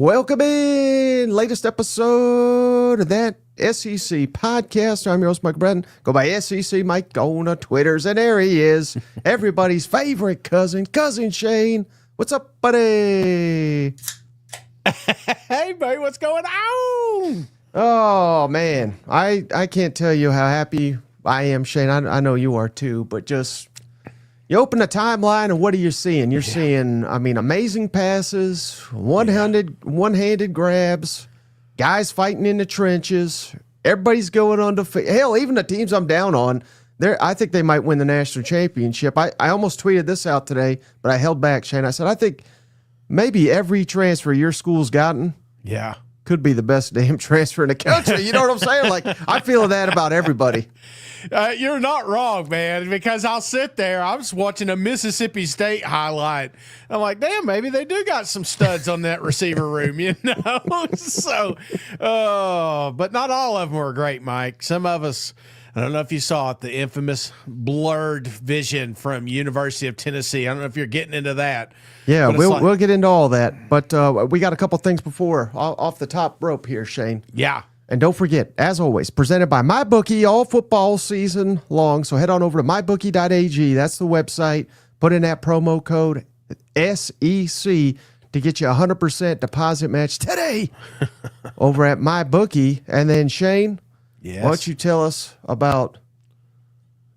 Welcome in. Latest episode of that SEC podcast. I'm your host, Mike Bretton. Go by SEC Mike on the Twitters. And there he is. Everybody's favorite cousin Shane. What's up, buddy? Hey, buddy, what's going on? Oh, man. I can't tell you how happy I am, Shane. I know you are too, but just... You open the timeline, and what are you seeing? You're seeing, amazing passes, one-handed grabs, guys fighting in the trenches. Everybody's going on to hell. Even the teams I'm down on, I think they might win the national championship. I almost tweeted this out today, but I held back, Shane. I said I think maybe every transfer your school's gotten, could be the best damn transfer in the country. You know what I'm saying? Like I feel that about everybody. You're not wrong, man, because I'll sit there. I was watching a Mississippi State highlight. I'm like, damn, maybe they do got some studs on that receiver room, you know? So, but not all of them were great, Mike. Some of us, I don't know if you saw it, the infamous blurred vision from University of Tennessee. I don't know if you're getting into that. Yeah, we'll get into all that. But we got a couple things before, off the top rope here, Shane. Yeah. And don't forget, as always, presented by MyBookie all football season long. So head on over to mybookie.ag. That's the website. Put in that promo code SEC to get you a 100% deposit match today over at MyBookie. And then, Shane, why don't you tell us about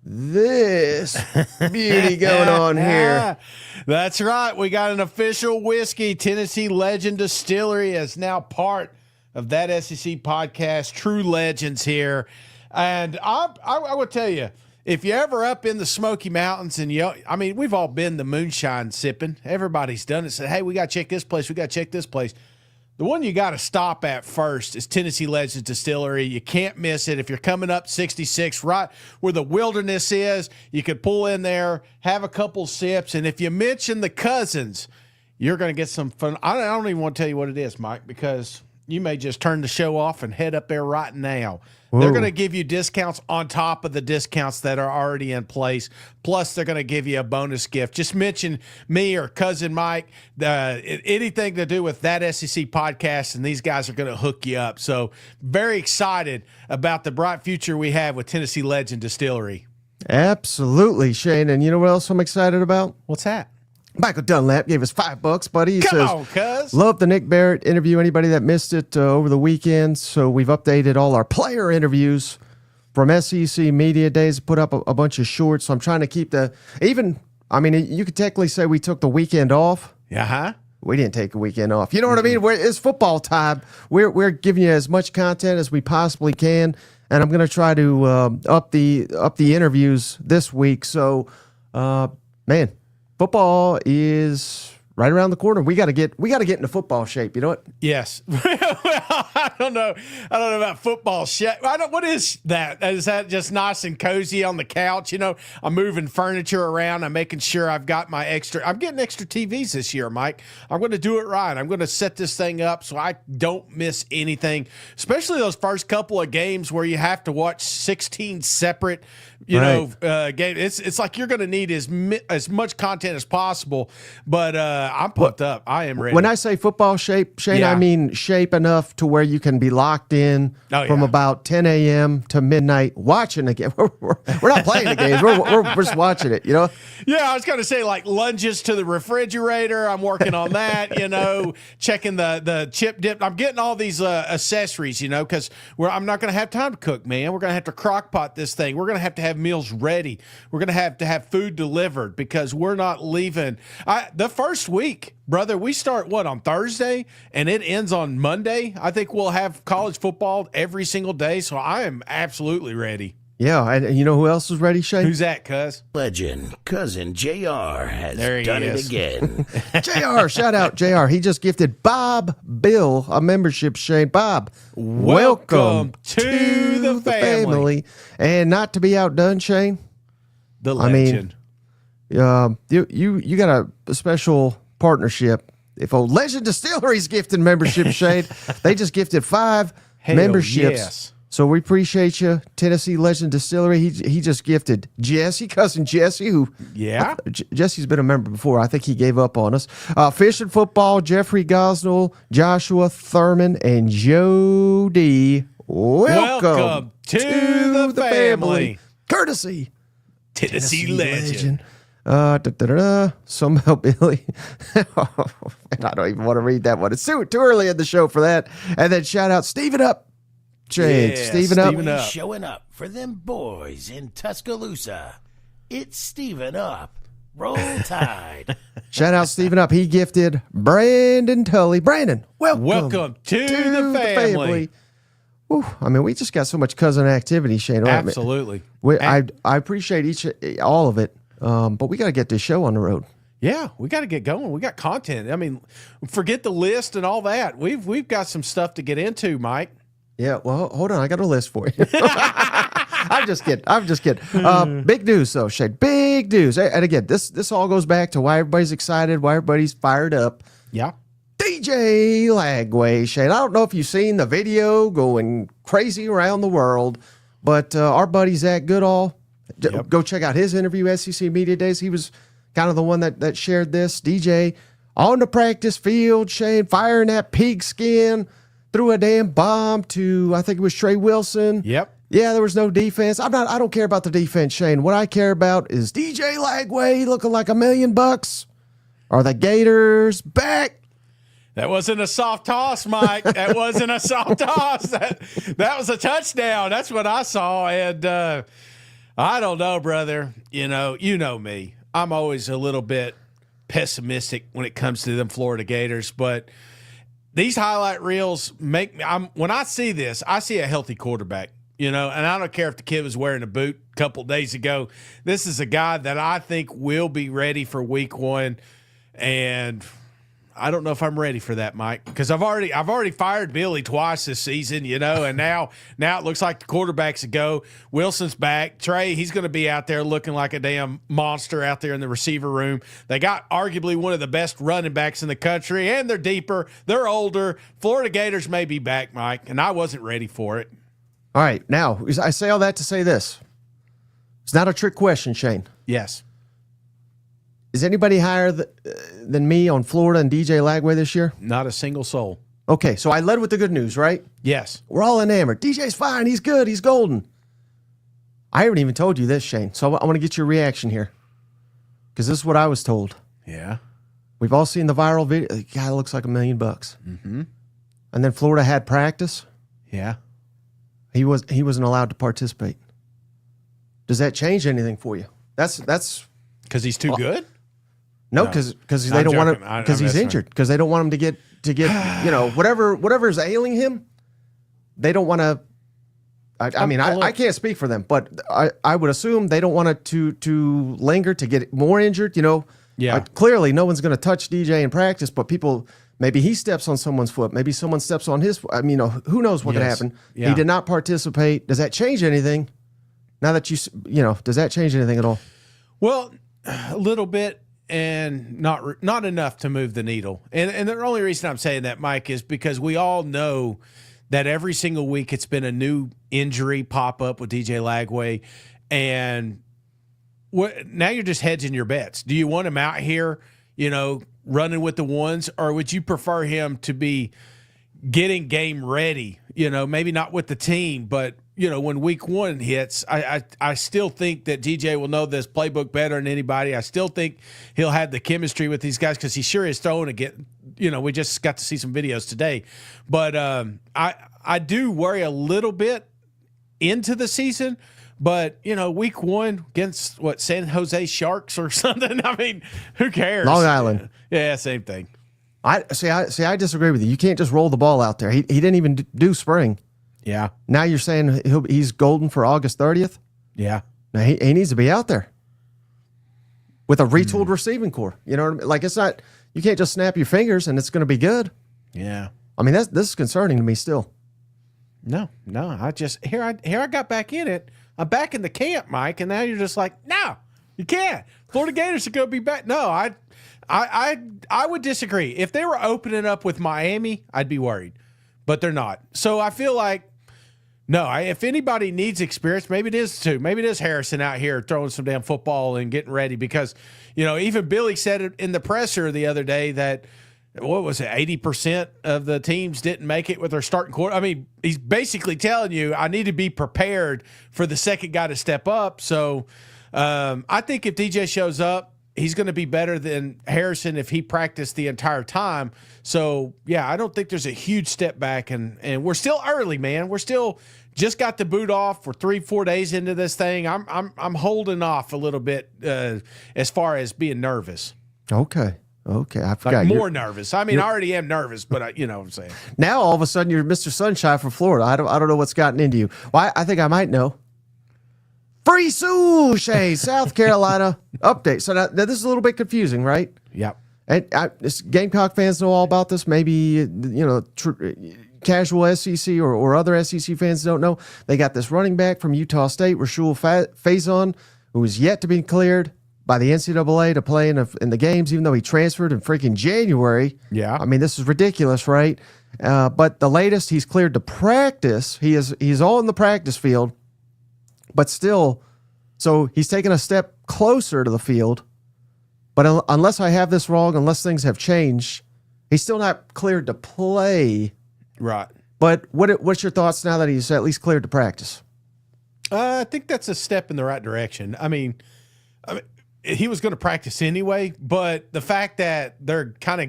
this beauty going on here? That's right. We got an official whiskey. Tennessee Legend Distillery is now part of that SEC podcast. True legends here. And I would tell you, if you're ever up in the Smoky Mountains and we've all been the moonshine sipping. Everybody's done it. Said, hey, we got to check this place. We got to check this place. The one you got to stop at first is Tennessee Legends Distillery. You can't miss it. If you're coming up 66, right where the wilderness is, you could pull in there, have a couple sips. And if you mention the cousins, you're going to get some fun. I don't even want to tell you what it is, Mike, because you may just turn the show off and head up there right now. Whoa. They're going to give you discounts on top of the discounts that are already in place. Plus, they're going to give you a bonus gift. Just mention me or Cousin Mike, anything to do with that SEC podcast, and these guys are going to hook you up. So very excited about the bright future we have with Tennessee Legend Distillery. Absolutely, Shane. And you know what else I'm excited about? What's that? Michael Dunlap gave us $5, buddy. He Come says, on, cuz. Love the Nick Barrett interview. Anybody that missed it over the weekend. So we've updated all our player interviews from SEC Media Days, put up a bunch of shorts. So I'm trying to keep you could technically say we took the weekend off. Yeah. We didn't take a weekend off. You know what I mean? It's football time. We're giving you as much content as we possibly can. And I'm going to try to up the interviews this week. So, man, football is right around the corner. We got to get into football shape. You know what? Yes. Well, I don't know about football shape. What is that? Is that just nice and cozy on the couch? You know, I'm moving furniture around. I'm making sure I've got I'm getting extra TVs this year, Mike. I'm going to do it right. I'm going to set this thing up so I don't miss anything, especially those first couple of games where you have to watch 16 separate games. It's like you're going to need as much content as possible, but I'm pumped up. I am ready. When I say football shape, Shane, I mean shape enough to where you can be locked in from about 10 a.m. to midnight watching the game. We're not playing the games. We're just watching it, you know? Yeah, I was going to say like lunges to the refrigerator. I'm working on that, checking the chip dip. I'm getting all these accessories, because I'm not going to have time to cook, man. We're going to have to crock pot this thing. We're going to have meals ready. We're going to have food delivered because we're not leaving. The first week, brother, we start on Thursday and it ends on Monday. I think we'll have college football every single day, so I am absolutely ready. Yeah, and you know who else is ready, Shane? Who's that, cuz? Legend, Cousin JR has done it again. JR, shout out JR. He just gifted Bob Bill a membership, Shane. Bob, welcome to the family. And not to be outdone, Shane. The legend. You got a special partnership. If Legend Distillery's gifting membership, Shane, they just gifted 5 memberships So we appreciate you, Tennessee Legend Distillery. He just gifted Jesse, cousin Jesse, who Jesse's been a member before. I think he gave up on us. Fish and Football, Jeffrey Gosnell, Joshua Thurman, and Jody. Welcome to the family. Courtesy Tennessee Legend. Somehow Billy. And I don't even want to read that one. It's too early in the show for that. And then shout out Steven Up. Steven Up. Showing up for them boys in Tuscaloosa. It's Steven Up. Roll Tide. Shout out Steven Up. He gifted Brandon Tully. Brandon, welcome to the family. Whew, I mean, we just got so much cousin activity, Shane. Absolutely. I appreciate all of it, but we got to get this show on the road. Yeah, we got to get going. We got content. I mean, forget the list and all that. We've got some stuff to get into, Mike. Yeah, well, hold on. I got a list for you. I'm just kidding. Big news, though, Shane. Big news. And again, this all goes back to why everybody's excited, why everybody's fired up. Yeah. DJ Lagway, Shane. I don't know if you've seen the video going crazy around the world, but our buddy Zach Goodall, go check out his interview, SEC Media Days. He was kind of the one that shared this. DJ on the practice field, Shane, firing that pigskin, threw a damn bomb to, I think it was Trey Wilson. Yep. Yeah, there was no defense. I don't care about the defense, Shane. What I care about is DJ Lagway looking like $1 million. Are the Gators back? That wasn't a soft toss, Mike. That wasn't a soft toss. That was a touchdown. That's what I saw. And I don't know, brother. You know me. I'm always a little bit pessimistic when it comes to them Florida Gators, but these highlight reels make me. When I see this, I see a healthy quarterback. And I don't care if the kid was wearing a boot a couple days ago. This is a guy that I think will be ready for week one, and I don't know if I'm ready for that, Mike, because I've already fired Billy twice this season, and now it looks like the quarterback's a go. Wilson's back. Trey, he's going to be out there looking like a damn monster out there in the receiver room. They got arguably one of the best running backs in the country, and they're deeper. They're older. Florida Gators may be back, Mike, and I wasn't ready for it. All right, now, I say all that to say this. It's not a trick question, Shane. Yes. Is anybody higher than me on Florida and DJ Lagway this year? Not a single soul. Okay, so I led with the good news, right? Yes. We're all enamored. DJ's fine. He's good. He's golden. I haven't even told you this, Shane, so I want to get your reaction here because this is what I was told. Yeah. We've all seen the viral video. The guy looks like $1 million. Mm-hmm. And then Florida had practice. Yeah. He wasn't allowed to participate. Does that change anything for you? That's because he's too good? No, because they don't want to, because he's injured, because they don't want him to get whatever is ailing him. They don't want to. I can't speak for them, but I would assume they don't want it to linger to get more injured. Yeah. Clearly, no one's going to touch DJ in practice, but people. Maybe he steps on someone's foot. Maybe someone steps on his foot. Who knows what could happen? Yeah. He did not participate. Does that change anything? Now that does that change anything at all? Well, a little bit, and not enough to move the needle. And the only reason I'm saying that, Mike, is because we all know that every single week it's been a new injury pop up with DJ Lagway, and now you're just hedging your bets. Do you want him out here, running with the ones, or would you prefer him to be getting game ready? Maybe not with the team, but when week one hits, I still think that DJ will know this playbook better than anybody. I still think he'll have the chemistry with these guys because he sure is throwing again. We just got to see some videos today, but I do worry a little bit into the season. But, week one against, San Jose Sharks or something? I mean, who cares? Long Island. Yeah, same thing. I disagree with you. You can't just roll the ball out there. He didn't even do spring. Yeah. Now you're saying he's golden for August 30th? Yeah. Now he needs to be out there with a retooled receiving core. You know what I mean? Like, it's not, you can't just snap your fingers and it's going to be good. Yeah. I mean, this is concerning to me still. No. I just, here I got back in it. I'm back in the camp, Mike, and now you're just like, no, you can't. Florida Gators are going to be back. No, I would disagree. If they were opening up with Miami, I'd be worried, but they're not. So I feel like No, if anybody needs experience, maybe it is too. Maybe it is Harrison out here throwing some damn football and getting ready because, even Billy said it in the presser the other day that, what was it, 80% of the teams didn't make it with their starting quarter. I mean, he's basically telling you I need to be prepared for the second guy to step up. So I think if DJ shows up, he's going to be better than Harrison if he practiced the entire time. So, yeah, I don't think there's a huge step back. And we're still early, man. We're still just got the boot off. We're 3-4 days into this thing. I'm holding off a little bit as far as being nervous. Okay. I forgot. More nervous. I mean, I already am nervous, but you know what I'm saying. Now, all of a sudden, you're Mr. Sunshine from Florida. I don't know what's gotten into you. Well, I think I might know. Free sushi, South Carolina update. So now this is a little bit confusing, right? Yep. And Gamecock fans know all about this. Maybe casual SEC or other SEC fans don't know. They got this running back from Utah State, Rahsul Faison, who is yet to be cleared by the NCAA to play in the games, even though he transferred in freaking January. Yeah. I mean, this is ridiculous, right? But the latest, he's cleared to practice. He's all in the practice field, but still, so he's taken a step closer to the field. But unless I have this wrong, unless things have changed, he's still not cleared to play. Right. But what's your thoughts now that he's at least cleared to practice? I think that's a step in the right direction. I mean, he was going to practice anyway, but the fact that they're kind of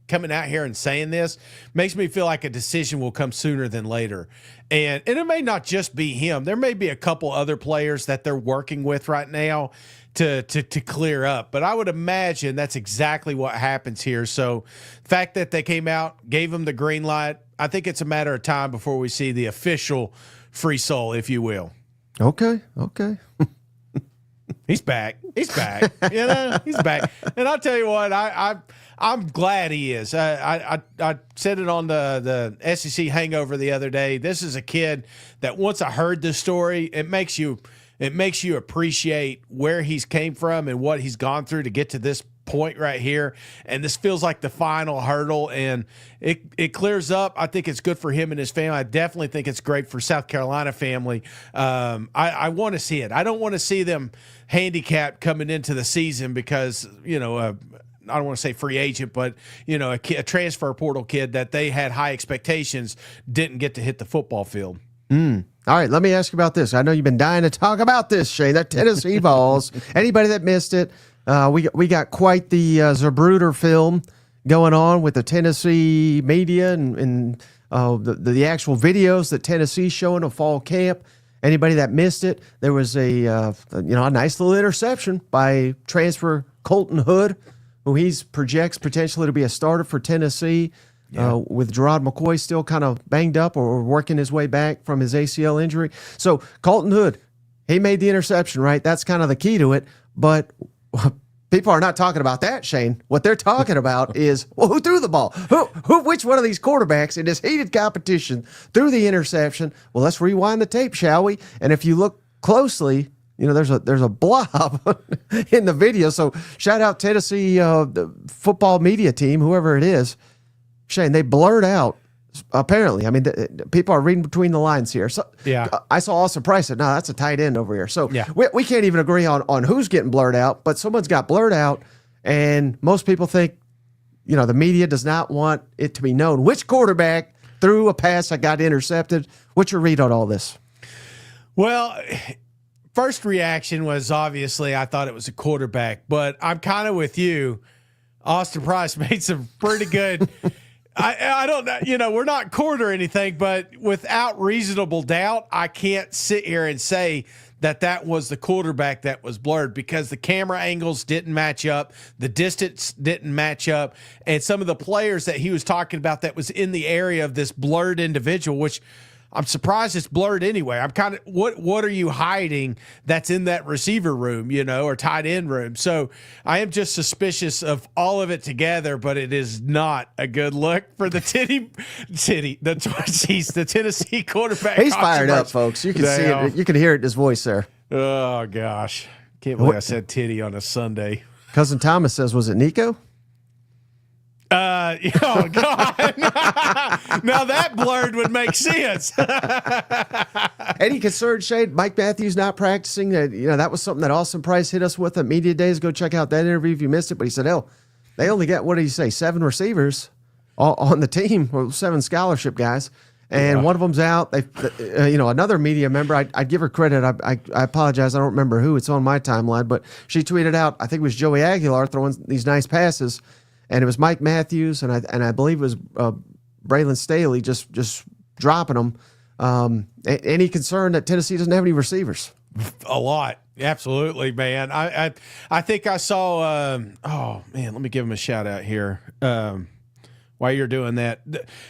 coming out here and saying this makes me feel like a decision will come sooner than later. And it may not just be him. There may be a couple other players that they're working with right now to clear up. But I would imagine that's exactly what happens here. So the fact that they came out, gave him the green light, I think it's a matter of time before we see the official free soul, if you will. Okay. He's back. He's back. He's back. And I'll tell you what, I'm glad he is. I said it on the SEC Hangover the other day. This is a kid that once I heard this story, it makes you appreciate where he's came from and what he's gone through to get to this point right here. And this feels like the final hurdle, and it clears up. I think it's good for him and his family. I definitely think it's great for South Carolina family. I want to see it. I don't want to see them handicapped coming into the season because, I don't want to say free agent, but, a transfer portal kid that they had high expectations didn't get to hit the football field. All right, let me ask you about this. I know you've been dying to talk about this, Shane. That Tennessee Vols. Anybody that missed it, we got quite the Zapruder film going on with the Tennessee media and the actual videos that Tennessee's showing of fall camp. Anybody that missed it, there was a nice little interception by transfer Colton Hood, who projects potentially to be a starter for Tennessee. Yeah. With Gerard McCoy still kind of banged up or working his way back from his ACL injury. So Colton Hood, he made the interception, right? That's kind of the key to it. But people are not talking about that, Shane. What they're talking about is, who threw the ball? Which one of these quarterbacks in this heated competition threw the interception? Well, let's rewind the tape, shall we? And if you look closely, there's a blob in the video. So shout out Tennessee the football media team, whoever it is. Shane, they blurred out, apparently. I mean, people are reading between the lines here. So, yeah. I saw Austin Price said, no, that's a tight end over here. So yeah. we can't even agree on who's getting blurred out, but someone's got blurred out, and most people think, the media does not want it to be known which quarterback threw a pass that got intercepted. What's your read on all this? Well, first reaction was obviously I thought it was a quarterback, but I'm kind of with you. Austin Price made some pretty good – I don't know, we're not court or anything, but without reasonable doubt, I can't sit here and say that was the quarterback that was blurred because the camera angles didn't match up, the distance didn't match up, and some of the players that he was talking about that was in the area of this blurred individual, which I'm surprised it's blurred anyway. I'm kind of, what are you hiding that's in that receiver room, or tight end room? So I am just suspicious of all of it together, but it is not a good look for the the Tennessee quarterback. He's fired up, folks. You can see it. You can hear it in his voice there. Oh, gosh. Can't believe I said titty on a Sunday. Cousin Thomas says, was it Nico? Oh God! Now that blurred would make sense. Any concern, Shane? Mike Matthews not practicing? That was something that Austin Price hit us with at Media Days. Go check out that interview if you missed it. But he said, hell, they only got, what did he say, 7 receivers on the team, or 7 scholarship guys. And one of them's out. They, another media member, I'd give her credit. I apologize. I don't remember who. It's on my timeline. But she tweeted out, I think it was Joey Aguilar throwing these nice passes. And it was Mike Matthews, and I believe it was Braylon Staley just dropping them. Any concern that Tennessee doesn't have any receivers? A lot. Absolutely, man. I think I saw let me give him a shout out here. While you're doing that,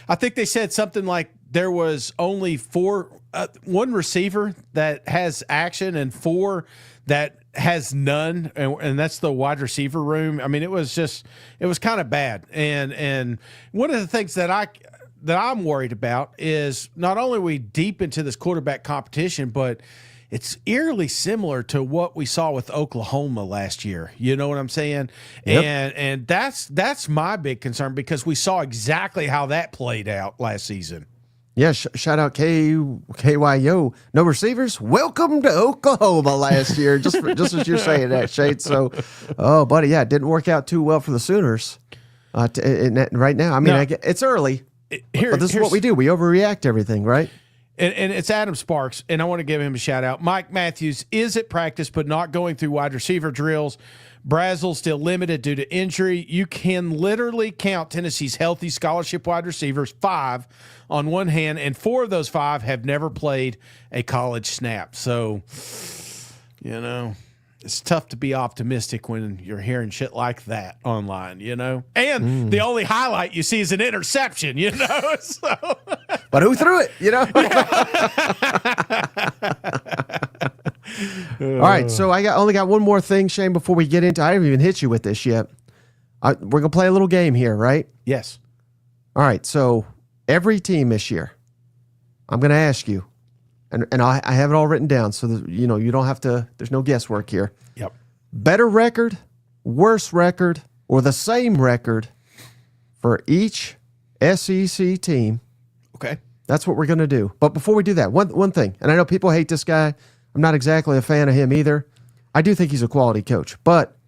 I think they said something like there was only 1 receiver that has action and 4 that has none, and that's the wide receiver room. I mean, it was kind of bad. And one of the things that I'm worried about is not only are we deep into this quarterback competition, but it's eerily similar to what we saw with Oklahoma last year. You know what I'm saying? Yep. And that's my big concern, because we saw exactly how that played out last season. Yeah, shout out KYO. No receivers? Welcome to Oklahoma last year. Just as you're saying that, Shade. So, buddy, yeah, it didn't work out too well for the Sooners right now. I mean, it's early, but this is what we do. We overreact to everything, right? And it's Adam Sparks, and I want to give him a shout out. Mike Matthews is at practice, but not going through wide receiver drills. Rahsul still limited due to injury. You can literally count Tennessee's healthy scholarship wide receivers, 5 on one hand, and 4 of those 5 have never played a college snap. So, it's tough to be optimistic when you're hearing shit like that online, And the only highlight you see is an interception, So. But who threw it, All right, so I only got one more thing, Shane, before we get into. I haven't even hit you with this yet. We're gonna play a little game here, right? Yes. All right. So every team this year, I'm gonna ask you, and I have it all written down, so that, you don't have to. There's no guesswork here. Yep. Better record, worse record, or the same record for each SEC team. Okay. That's what we're gonna do. But before we do that, one thing, and I know people hate this guy. I'm not exactly a fan of him either. I do think he's a quality coach, but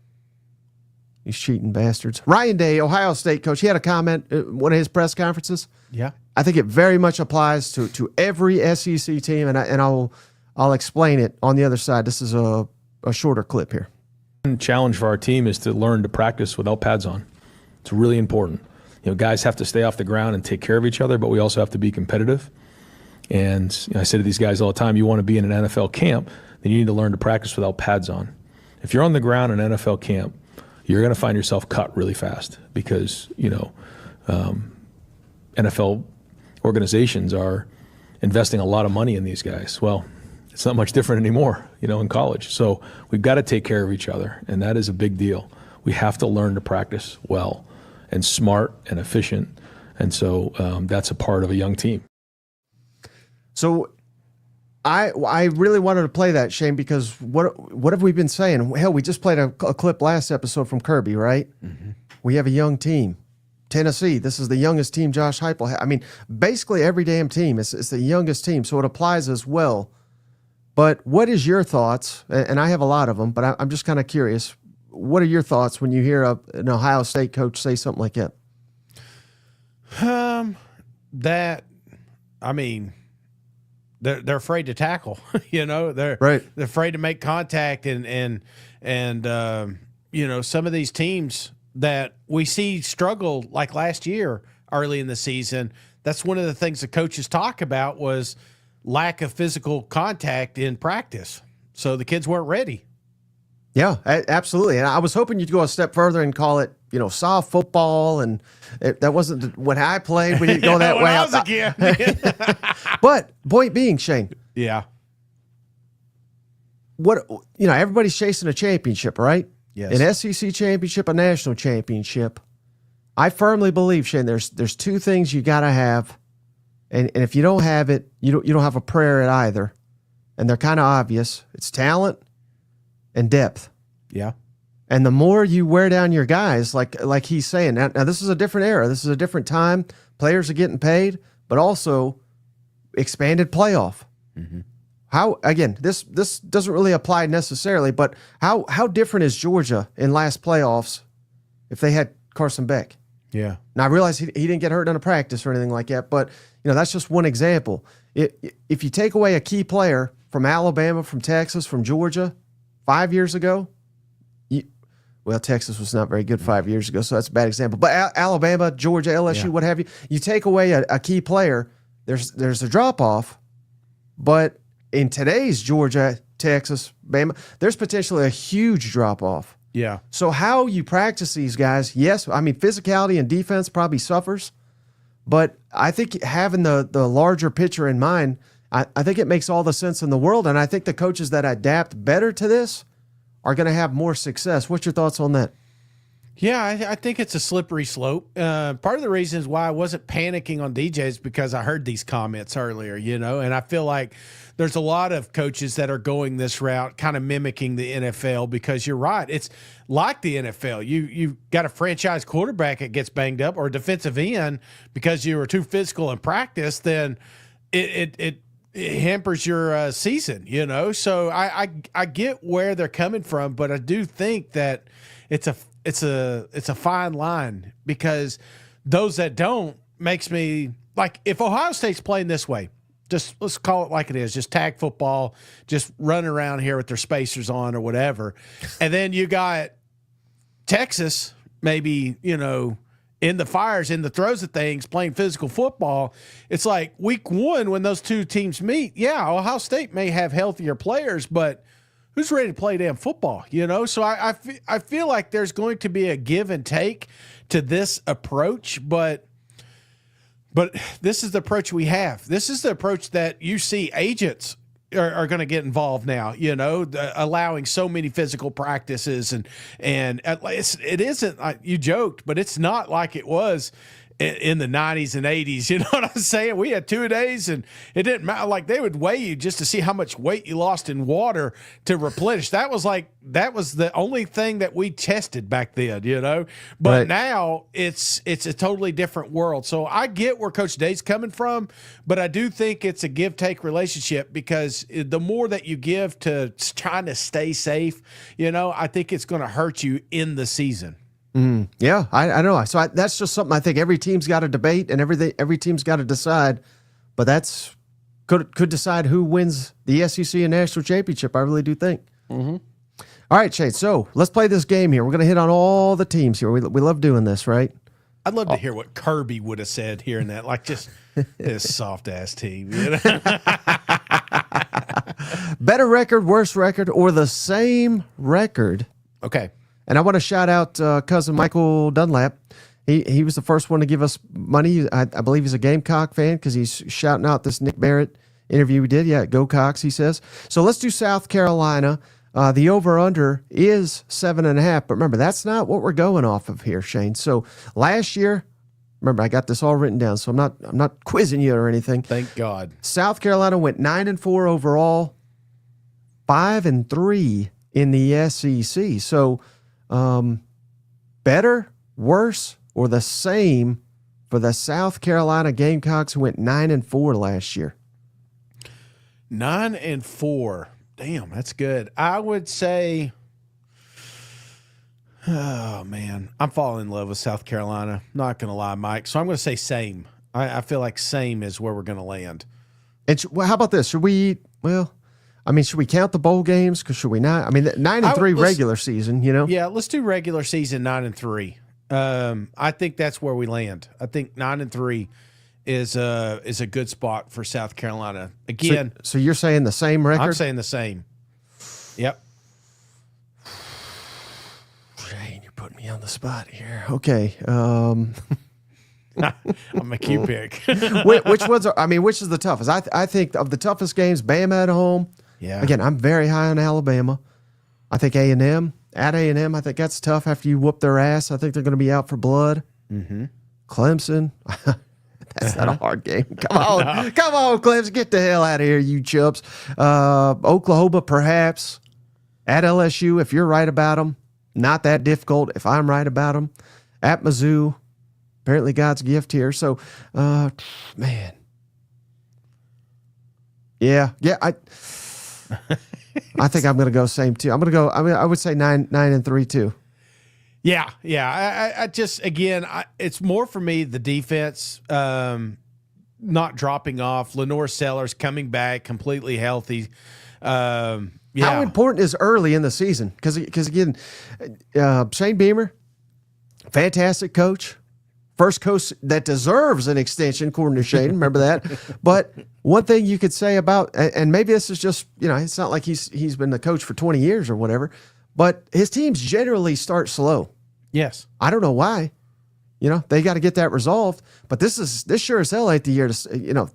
these cheating bastards. Ryan Day, Ohio State coach, he had a comment at one of his press conferences. Yeah. I think it very much applies to every SEC team, and I'll explain it on the other side. This is a shorter clip here. The challenge for our team is to learn to practice without pads on. It's really important. Guys have to stay off the ground and take care of each other, but we also have to be competitive. And I say to these guys all the time, you want to be in an NFL camp, then you need to learn to practice without pads on. If you're on the ground in an NFL camp, you're going to find yourself cut really fast because, NFL organizations are investing a lot of money in these guys. Well, it's not much different anymore, in college. So we've got to take care of each other, and that is a big deal. We have to learn to practice well and smart and efficient, and so that's a part of a young team. So I really wanted to play that, Shane, because what have we been saying? Hell, we just played a clip last episode from Kirby, right? Mm-hmm. We have a young team. Tennessee, this is the youngest team Josh Heupel had. I mean, basically every damn team is the youngest team, so it applies as well. But what is your thoughts? And I have a lot of them, but I'm just kind of curious. What are your thoughts when you hear an Ohio State coach say something like that? They're afraid to tackle, they're afraid to make contact and some of these teams that we see struggle like last year early in the season. That's one of the things the coaches talk about was lack of physical contact in practice. So the kids weren't ready. Yeah, absolutely. And I was hoping you'd go a step further and call it, soft football. And that wasn't when I played. We didn't go that way. I was a kid. But point being, Shane. Yeah. Everybody's chasing a championship, right? Yes. An SEC championship, a national championship. I firmly believe, Shane, there's 2 things you got to have. And if you don't have it, you don't have a prayer at either. And they're kind of obvious. It's talent and depth. Yeah. And the more you wear down your guys, like he's saying, now this is a different era. This is a different time. Players are getting paid, but also expanded playoff. Mm-hmm. How, again, this doesn't really apply necessarily, but how different is Georgia in last playoffs if they had Carson Beck? Yeah. Now, I realize he didn't get hurt in a practice or anything like that, but that's just one example. If you take away a key player from Alabama, from Texas, from Georgia 5 years ago, Texas was not very good 5 years ago, so that's a bad example. But Alabama, Georgia, LSU, what have you, you take away a key player, there's a drop-off, but in today's Georgia, Texas, Bama, there's potentially a huge drop-off. Yeah. So how you practice these guys, yes, I mean, physicality and defense probably suffers, but I think having the larger picture in mind, I think it makes all the sense in the world, and I think the coaches that adapt better to this are going to have more success. What's your thoughts on that? Yeah, I think it's a slippery slope. Part of the reasons why I wasn't panicking on DJ is because I heard these comments earlier, and I feel like there's a lot of coaches that are going this route, kind of mimicking the NFL, because you're right. It's like the NFL. You've got a franchise quarterback that gets banged up, or a defensive end because you were too physical in practice, then it hampers your season, So I get where they're coming from, but I do think that it's a fine line, because those that don't makes me like, if Ohio State's playing this way, just let's call it like it is, just tag football, just running around here with their spacers on or whatever, and then you got Texas maybe in the fires, in the throes of things, playing physical football. It's like week one when those two teams meet. Yeah, Ohio State may have healthier players, but who's ready to play damn football? So I feel like there's going to be a give and take to this approach, but this is the approach we have. This is the approach that you see agents are going to get involved now, allowing so many physical practices and it isn't, you joked, but it's not like it was in the 90s and 80s. You know what I'm saying? We had 2 days and it didn't matter. Like, they would weigh you just to see how much weight you lost in water to replenish. That was the only thing that we tested back then, but right. Now it's a totally different world. So I get where Coach Day's coming from, but I do think it's a give-take relationship, because the more that you give to trying to stay safe, I think it's going to hurt you in the season. Yeah, I know. So that's just something I think every team's got to debate, and every team's got to decide. But that's could decide who wins the SEC and national championship. I really do think. Mm-hmm. All right, Shane. So let's play this game here. We're going to hit on all the teams here. We love doing this, right? I'd love to hear what Kirby would have said hearing that. Like, just this soft ass team. Better record, worse record, or the same record? Okay. And I want to shout out cousin Michael Dunlap. He was the first one to give us money. I believe he's a Gamecock fan, because he's shouting out this Nick Barrett interview we did. Yeah, go Cox, he says. So let's do South Carolina. The over-under is 7.5. But remember, that's not what we're going off of here, Shane. So last year, remember, I got this all written down, so I'm not quizzing you or anything. Thank God. South Carolina went 9-4 overall, 5-3 in the SEC. So better, worse, or the same for the South Carolina Gamecocks, who went 9-4 last year? 9-4. Damn, that's good. I would say, oh man, I'm falling in love with South Carolina. Not gonna lie, Mike. So I'm gonna say same. I feel like same is where we're gonna land. And how about this? Should we? Well, I mean, should we count the bowl games? Because should we not? I mean, 9-3 regular season, Yeah, let's do regular season 9-3. I think that's where we land. I think 9-3 is a good spot for South Carolina. Again, so you're saying the same record? I'm saying the same. Yep. Shane, you're putting me on the spot here. Okay. I'm a Q pick. Which ones are? I mean, which is the toughest? I think of the toughest games, Bama at home. Yeah. Again, I'm very high on Alabama. I think A&M at A&M. I think that's tough after you whoop their ass. I think they're going to be out for blood. Mm-hmm. Clemson. That's not a hard game. Come on. Come on, Clemson. Get the hell out of here, you chubs. Oklahoma, perhaps. At LSU, if you're right about them. not that difficult if I'm right about them. At Mizzou, apparently God's gift here. So, man. Yeah. I think I'm going to go same too. I'm going to go, I would say 9-3 too. Yeah. I just, again, it's more for me, the defense, not dropping off. Lenore Sellers coming back completely healthy. How important is early in the season? Because again, Shane Beamer, fantastic coach. First coach that deserves an extension, according to Shane. Remember that? But one thing you could say about, and maybe this is just, it's not like he's been the coach for 20 years or whatever, but his teams generally start slow. Yes. I don't know why. They got to get that resolved. But this sure as hell ain't the year to,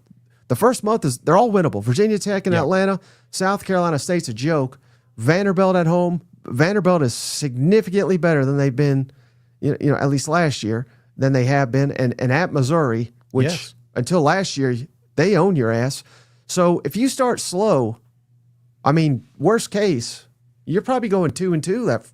the first month they're all winnable. Virginia Tech and Atlanta, South Carolina State's a joke. Vanderbilt at home. Vanderbilt is significantly better than they've been, at least last year, than they have been. And at Missouri, which until last year, they own your ass. So if you start slow, worst case, you're probably going 2-2 that,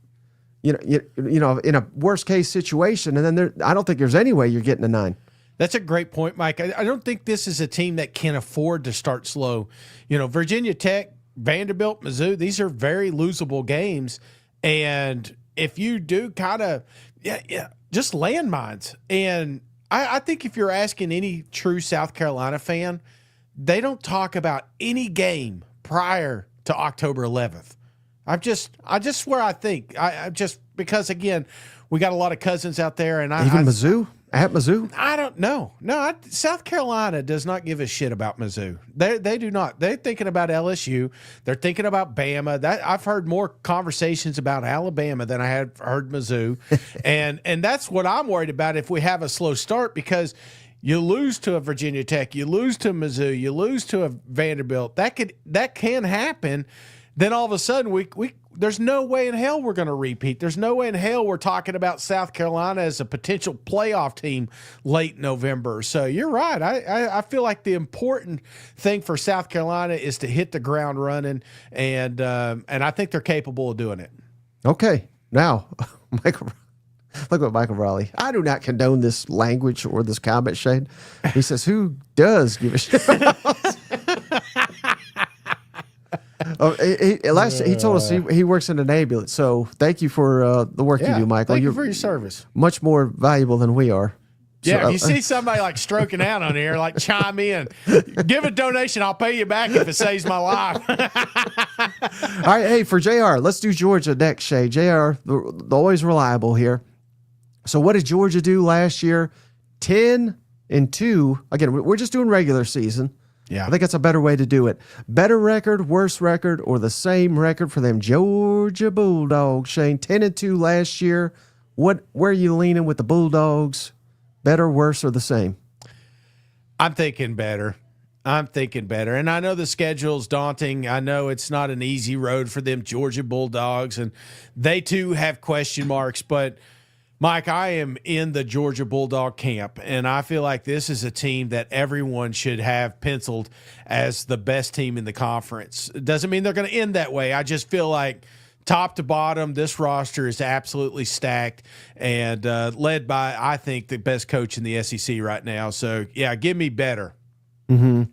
in a worst case situation. And then I don't think there's any way you're getting a 9. That's a great point, Mike. I don't think this is a team that can afford to start slow. Virginia Tech, Vanderbilt, Mizzou, these are very losable games. And if you do kind of, just landmines. And I think if you're asking any true South Carolina fan, they don't talk about any game prior to October 11th. I just swear I think. I just, because again, we got a lot of cousins out there, and Mizzou? At Mizzou? I don't know. No, South Carolina does not give a shit about Mizzou. They do not. They're thinking about LSU. They're thinking about Bama. I've heard more conversations about Alabama than I had heard Mizzou, and that's what I'm worried about if we have a slow start, because you lose to a Virginia Tech, you lose to Mizzou, you lose to a Vanderbilt. That can happen. Then all of a sudden we there's no way in hell we're going to repeat. There's no way in hell we're talking about South Carolina as a potential playoff team late November. So you're right. I feel like the important thing for South Carolina is to hit the ground running, and I think they're capable of doing it. Okay. Now, Michael, look at Michael Raleigh. I do not condone this language or this comment, Shane. He says, who does give a shit? He told us he works in an ambulance. So thank you for the work you do, Michael. Thank you for your service. Much more valuable than we are. Yeah, so, if you see somebody like stroking out on here, like chime in, give a donation. I'll pay you back if it saves my life. All right, hey, for JR, let's do Georgia next, Shay. JR, the always reliable here. So what did Georgia do last year? 10-2. Again, we're just doing regular season. Yeah, I think that's a better way to do it. Better record, worse record, or the same record for them Georgia Bulldogs, Shane. 10-2 last year. Where are you leaning with the Bulldogs? Better, worse, or the same? I'm thinking better. And I know the schedule's daunting. I know it's not an easy road for them Georgia Bulldogs, and they too have question marks. But, Mike, I am in the Georgia Bulldog camp, and I feel like this is a team that everyone should have penciled as the best team in the conference. It doesn't mean they're going to end that way. I just feel like top to bottom, this roster is absolutely stacked and led by, I think, the best coach in the SEC right now. So, yeah, give me better. Mm-hmm.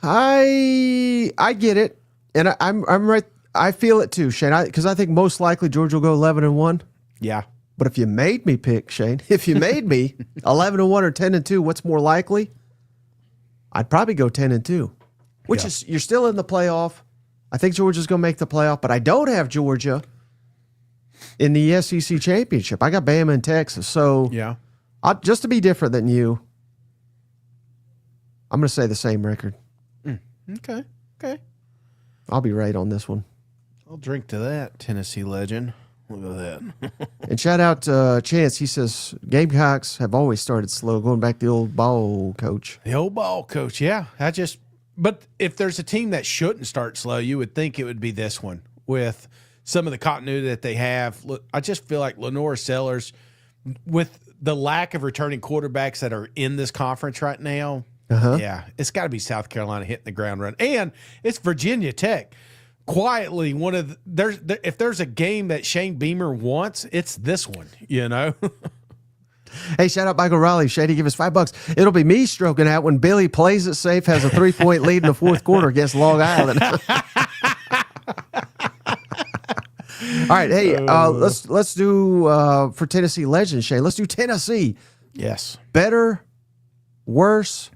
I get it, and I'm right. I feel it too, Shane, because I think most likely Georgia will go 11-1. Yeah. But if you made me pick, Shane, if you made me 11-1 or 10-2, what's more likely? I'd probably go 10-2, which is you're still in the playoff. I think Georgia's going to make the playoff, but I don't have Georgia in the SEC championship. I got Bama and Texas. So yeah, just to be different than you, I'm going to say the same record. Okay. I'll be right on this one. I'll drink to that, Tennessee legend. Look at that. And shout out to Chance. He says Gamecocks have always started slow, going back to the old ball coach. The old ball coach, yeah. But if there's a team that shouldn't start slow, you would think it would be this one with some of the continuity that they have. Look, I just feel like Lenore Sellers, with the lack of returning quarterbacks that are in this conference right now, yeah, it's got to be South Carolina hitting the ground run. And it's Virginia Tech. quietly one of if there's a game that Shane Beamer wants, it's this one, you know. Hey, shout out Michael Raleigh. Shady, give us $5. It'll be me stroking out when Billy plays it safe, has a 3-point lead in the fourth quarter against Long Island. All right, hey, let's do for Tennessee legends, Shane. Let's do Tennessee. Yes. Better, worse,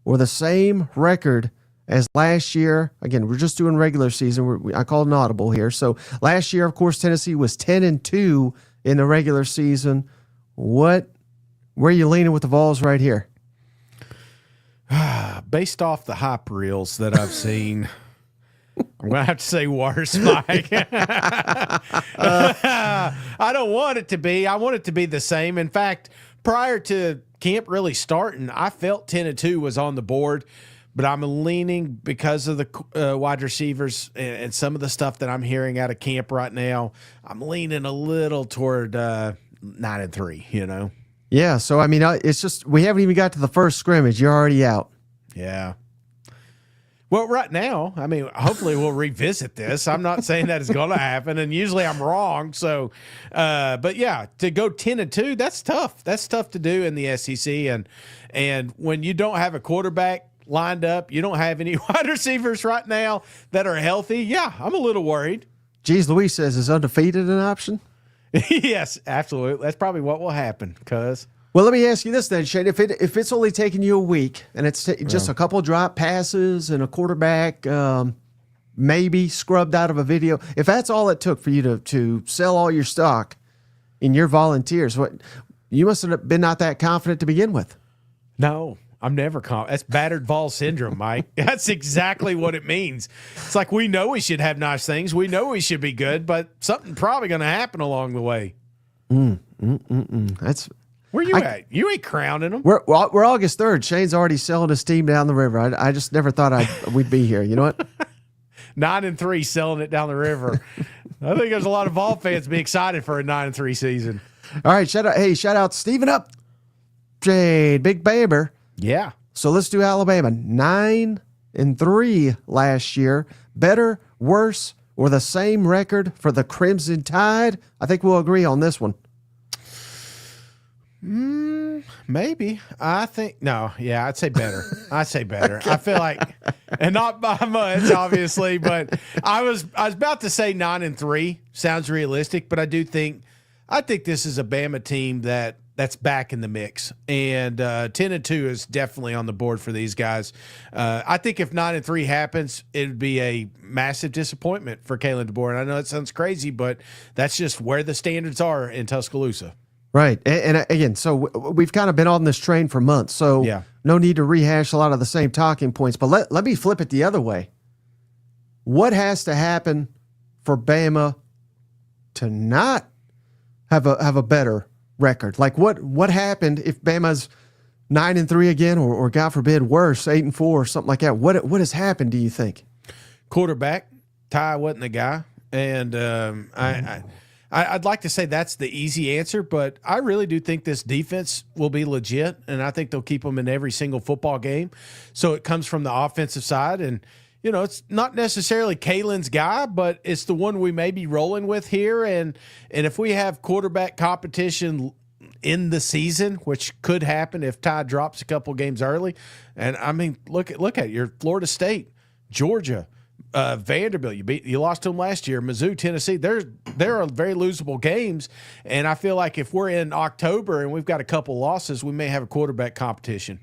or the same record as last year. Again, we're just doing regular season. I called an audible here. So last year, of course, Tennessee was 10-2 in the regular season. Where are you leaning with the Vols right here? Based off the hype reels that I've seen, I'm going to have to say worse, Mike. I don't want it to be. I want it to be the same. In fact, prior to camp really starting, I felt 10-2 was on the board, but I'm leaning because of the wide receivers and some of the stuff that I'm hearing out of camp right now. I'm leaning a little toward 9-3, you know? Yeah, so, I mean, it's just we haven't even got to the first scrimmage. You're already out. Yeah. Well, right now, I mean, hopefully we'll revisit this. I'm not saying that it's going to happen, and usually I'm wrong. So, but yeah, to go 10-2, that's tough. That's tough to do in the SEC, and when you don't have a quarterback lined up, you don't have any wide receivers right now that are healthy. Yeah, I'm a little worried. Geez, Louise says, is undefeated an option? Yes, absolutely. That's probably what will happen. Well, let me ask you this then, Shane. If it's only taking you a week and it's just a couple drop passes and a quarterback maybe scrubbed out of a video, if that's all it took for you to sell all your stock in your Volunteers, you must have been not that confident to begin with. No, I'm never confident. That's battered Vol syndrome, Mike. That's exactly what it means. It's like we know we should have nice things. We know we should be good, but something probably going to happen along the way. That's where you at? You ain't crowning them. We're August 3rd. Shane's already selling his team down the river. I just never thought we'd be here. You know what? 9-3 selling it down the river. I think there's a lot of Vol fans be excited for a 9-3 season. All right, shout out Steven up. Jade, Big Baber. Yeah. So let's do Alabama. 9-3 last year. Better, worse, or the same record for the Crimson Tide? I think we'll agree on this one. Maybe. I'd say better. I'd say better. Okay. I feel like, and not by much, obviously, but I was about to say 9-3 sounds realistic, but I think this is a Bama team that's back in the mix, and 10-2 is definitely on the board for these guys. I think if 9-3 happens, it would be a massive disappointment for Kalen DeBoer. And I know it sounds crazy, but that's just where the standards are in Tuscaloosa. Right. And again, so we've kind of been on this train for months, so yeah. No need to rehash a lot of the same talking points. But let me flip it the other way. What has to happen for Bama to not have a better record? Like what happened if Bama's 9-3 again, or God forbid worse, 8-4 or something like that? What has happened, do you think? Quarterback. Ty wasn't the guy. And I'd like to say that's the easy answer, but I really do think this defense will be legit, and I think they'll keep them in every single football game. So it comes from the offensive side, and you know, it's not necessarily Kalen's guy, but it's the one we may be rolling with here. And if we have quarterback competition in the season, which could happen if Ty drops a couple games early, and I mean, look at your Florida State, Georgia, Vanderbilt. You lost to them last year. Mizzou, Tennessee. There are very losable games, and I feel like if we're in October and we've got a couple losses, we may have a quarterback competition.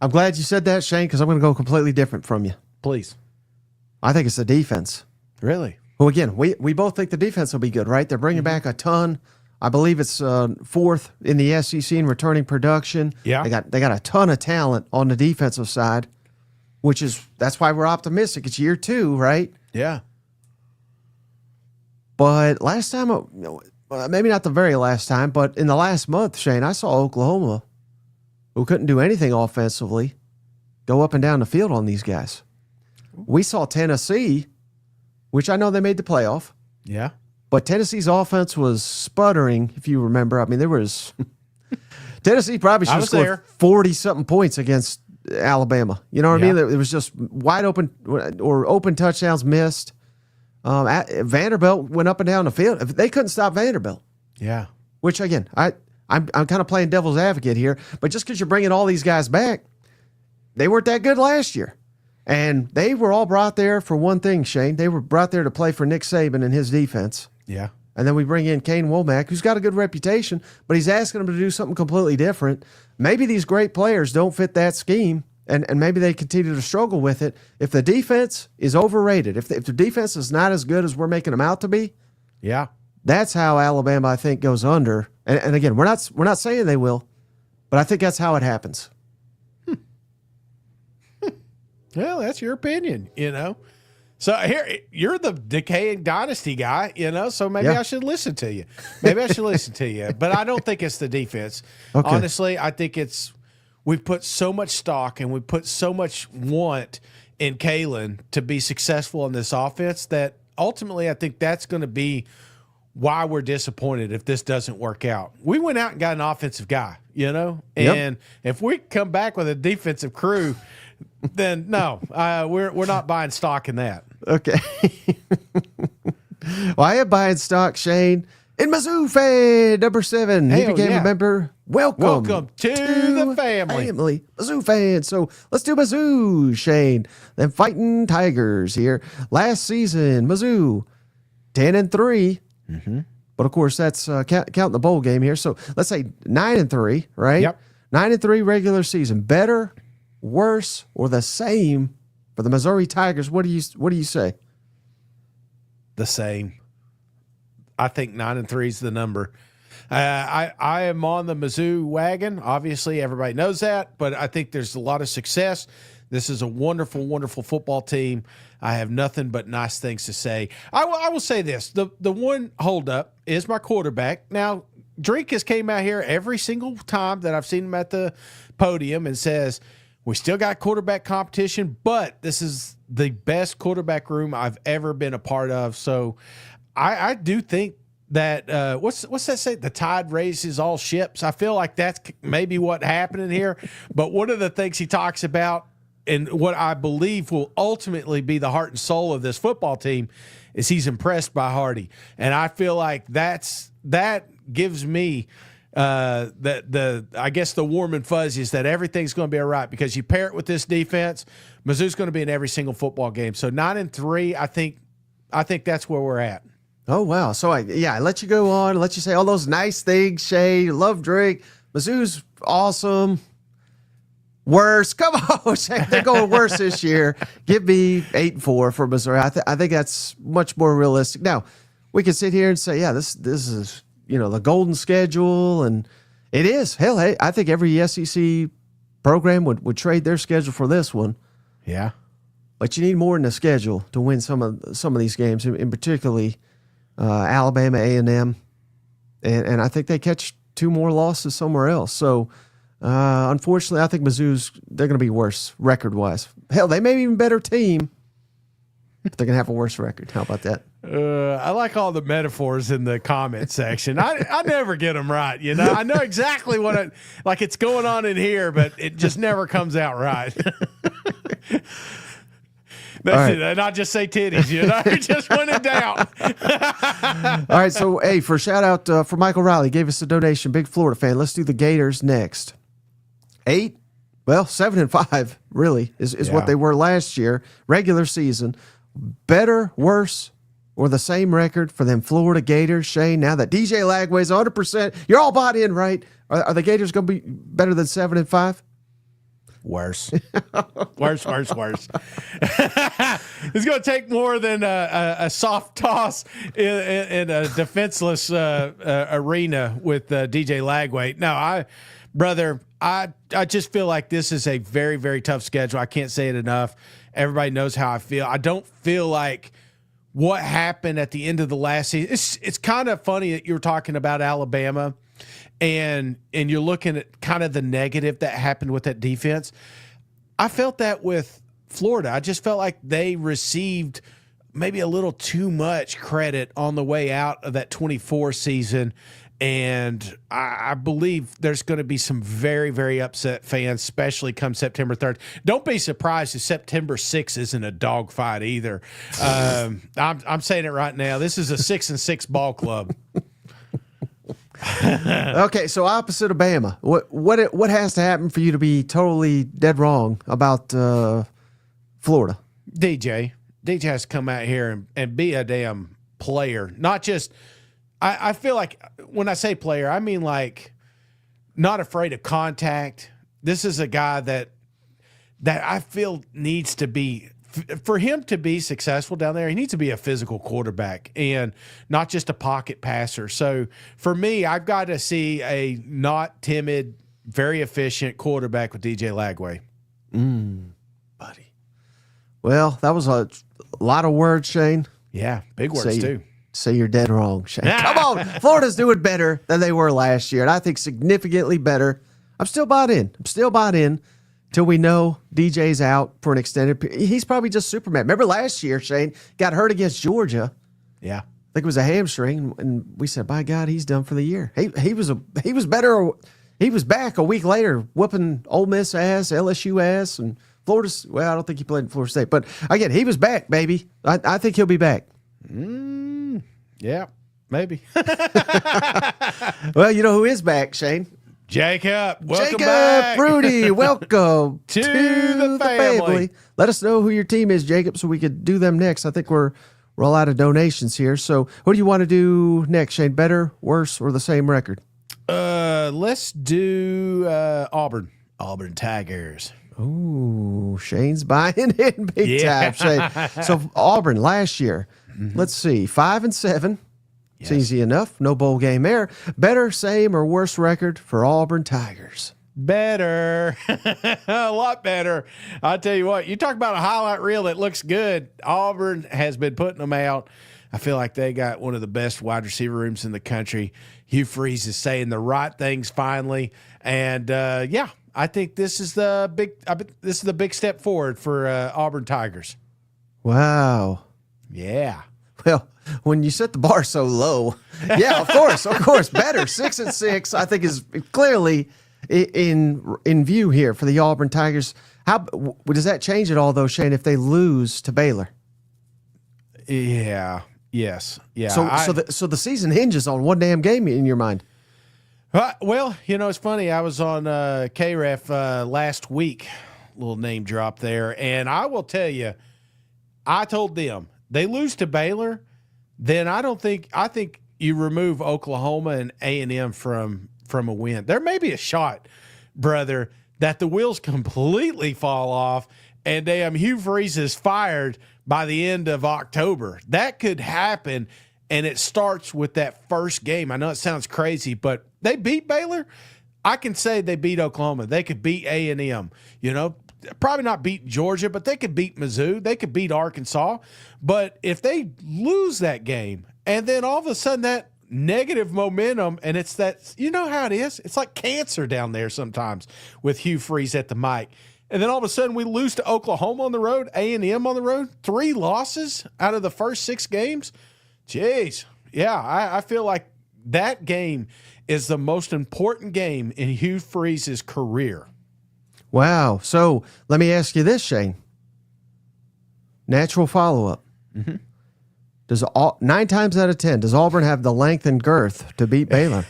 I'm glad you said that, Shane, because I'm going to go completely different from you. Please. I think it's the defense. Really? Well, again, we both think the defense will be good, right? They're bringing back a ton. I believe it's fourth in the SEC in returning production. Yeah. They got a ton of talent on the defensive side, that's why we're optimistic. It's year 2, right? Yeah. But last time, maybe not the very last time, but in the last month, Shane, I saw Oklahoma, who couldn't do anything offensively, go up and down the field on these guys. We saw Tennessee, which I know they made the playoff. Yeah. But Tennessee's offense was sputtering, if you remember. I mean, Tennessee probably should have scored 40-something points against Alabama. You know what I mean? It was just wide open, or open touchdowns missed. Vanderbilt went up and down the field. They couldn't stop Vanderbilt. Yeah. Which again, I'm kind of playing devil's advocate here, but just because you're bringing all these guys back, they weren't that good last year, and they were all brought there for one thing, Shane. They were brought there to play for Nick Saban and his defense. Yeah. And then we bring in Kane Womack, who's got a good reputation, but he's asking them to do something completely different. Maybe these great players don't fit that scheme, and maybe they continue to struggle with it. If the defense is overrated, if the defense is not as good as we're making them out to be, yeah, that's how Alabama, I think, goes under. And again, we're not saying they will, but I think that's how it happens. Well, that's your opinion, So here, you're the decaying dynasty guy, so maybe I should listen to you. Maybe I should listen to you. But I don't think it's the defense. Okay. Honestly, I think we've put so much stock and we put so much want in Kalen to be successful in this offense that ultimately I think that's going to be why we're disappointed if this doesn't work out. We went out and got an offensive guy, and if we come back with a defensive crew, then no, we're not buying stock in that. Okay. Well, I am buying stock, Shane, in Mizzou fan number 7. He became a member. Welcome to the family. Mizzou fan. So let's do Mizzou, Shane. Then Fighting Tigers here. Last season, Mizzou 10-3. Mm-hmm. But of course, that's counting the bowl game here. So let's say 9-3, right? Yep. 9-3 regular season. Better, worse, or the same for the Missouri Tigers? What do you say? The same. I think 9-3 is the number. I am on the Mizzou wagon. Obviously, everybody knows that, but I think there's a lot of success. This is a wonderful, wonderful football team. I have nothing but nice things to say. I will say this. The one holdup is my quarterback. Now, Drink has came out here every single time that I've seen him at the podium and says, we still got quarterback competition, but this is the best quarterback room I've ever been a part of. So I do think that what's that say? The tide raises all ships. I feel like that's maybe what happening here. But one of the things he talks about, and what I believe will ultimately be the heart and soul of this football team, is he's impressed by Hardy, and I feel like that gives me I guess the warm and fuzzies that everything's going to be all right because you pair it with this defense. Mizzou's going to be in every single football game. So 9-3, I think that's where we're at. Oh wow! So I let you go on, let you say all those nice things, Shay. Love Drake. Mizzou's awesome. Worse. Come on, Shay. They're going worse this year. Give me 8-4 for Missouri. I think that's much more realistic. Now we can sit here and say, yeah, this is the golden schedule, and it is. Hell, hey, I think every SEC program would trade their schedule for this one. Yeah, but you need more than a schedule to win some of these games, in particularly Alabama, A&M, and I think they catch 2 more losses somewhere else. So, unfortunately, I think they're going to be worse record-wise. Hell, they may be even better team, but they're going to have a worse record. How about that? I like all the metaphors in the comment section. I never get them right. I know exactly what it's going on in here, but it just never comes out right. That's it. And I just say titties, just when in doubt. All right. So, hey, for a shout out for Michael Riley, gave us a donation. Big Florida fan. Let's do the Gators next. 7-5 really is what they were last year. Regular season. Better, worse, or the same record for them Florida Gators, Shane? Now that DJ Lagway's 100%, you're all bought in, right? Are the Gators going to be better than 7-5? Worse. worse. It's going to take more than a soft toss in a defenseless arena with DJ Lagway. No, I just feel like this is a very, very tough schedule. I can't say it enough. Everybody knows how I feel. I don't feel like what happened at the end of the last season. It's kind of funny that you're talking about Alabama and you're looking at kind of the negative that happened with that defense. I felt that with Florida. I just felt like they received maybe a little too much credit on the way out of that 24 season. And I believe there's going to be some very, very upset fans, especially come September 3rd. Don't be surprised if September 6th isn't a dogfight either. I'm saying it right now. This is a 6-6 ball club. Okay, so opposite of Bama, what has to happen for you to be totally dead wrong about Florida? DJ has to come out here and be a damn player, not just. I feel like when I say player, I mean like not afraid of contact. This is a guy that I feel needs to be, for him to be successful down there, he needs to be a physical quarterback and not just a pocket passer. So for me, I've got to see a not timid, very efficient quarterback with DJ Lagway. Buddy. Well, that was a lot of words, Shane. Yeah, big words too. Say you're dead wrong, Shane. Come on. Florida's doing better than they were last year, and I think significantly better. I'm still bought in till we know DJ's out for an extended period. He's probably just Superman. Remember last year, Shane got hurt against Georgia. Yeah. I think it was a hamstring, and we said, by God, he's done for the year. He was better. He was back a week later whooping Ole Miss ass, LSU ass, and Florida's, well, I don't think he played in Florida State. But, again, he was back, baby. I think he'll be back. Yeah, maybe. Well, you know who is back, Shane? Jacob, welcome Jacob back. Rudy, welcome to the family. Let us know who your team is, Jacob, so we could do them next. I think we're all out of donations here. So what do you want to do next, Shane? Better, worse, or the same record? Let's do Auburn Tigers. Ooh, Shane's buying in big time, Shane. So Auburn last year, let's see, 5-7. It's easy enough. No bowl game there. Better, same, or worse record for Auburn Tigers? Better. A lot better. I'll tell you what, you talk about a highlight reel that looks good. Auburn has been putting them out. I feel like they got one of the best wide receiver rooms in the country. Hugh Freeze is saying the right things finally. And, I think this is the big step forward for Auburn Tigers. Wow. Yeah. Well, when you set the bar so low, yeah, of course, better 6-6. I think is clearly in view here for the Auburn Tigers. How does that change at all, though, Shane? If they lose to Baylor? Yeah. Yes. Yeah. So the season hinges on one damn game in your mind. Well, it's funny. I was on KREF last week, little name drop there, and I will tell you, I told them they lose to Baylor, then I think you remove Oklahoma and A&M from a win. There may be a shot, brother, that the wheels completely fall off and damn Hugh Freeze is fired by the end of October. That could happen, and it starts with that first game. I know it sounds crazy, but they beat Baylor. I can say they beat Oklahoma. They could beat A&M. Probably not beat Georgia, but they could beat Mizzou. They could beat Arkansas. But if they lose that game, and then all of a sudden that negative momentum, and it's that, you know how it is? It's like cancer down there sometimes with Hugh Freeze at the mic. And then all of a sudden we lose to Oklahoma on the road, A&M on the road, 3 losses out of the first 6 games. Jeez. Yeah, I feel like that game is the most important game in Hugh Freeze's career. Wow. So let me ask you this, Shane. Natural follow-up. Does 9 times out of 10, does Auburn have the length and girth to beat Baylor?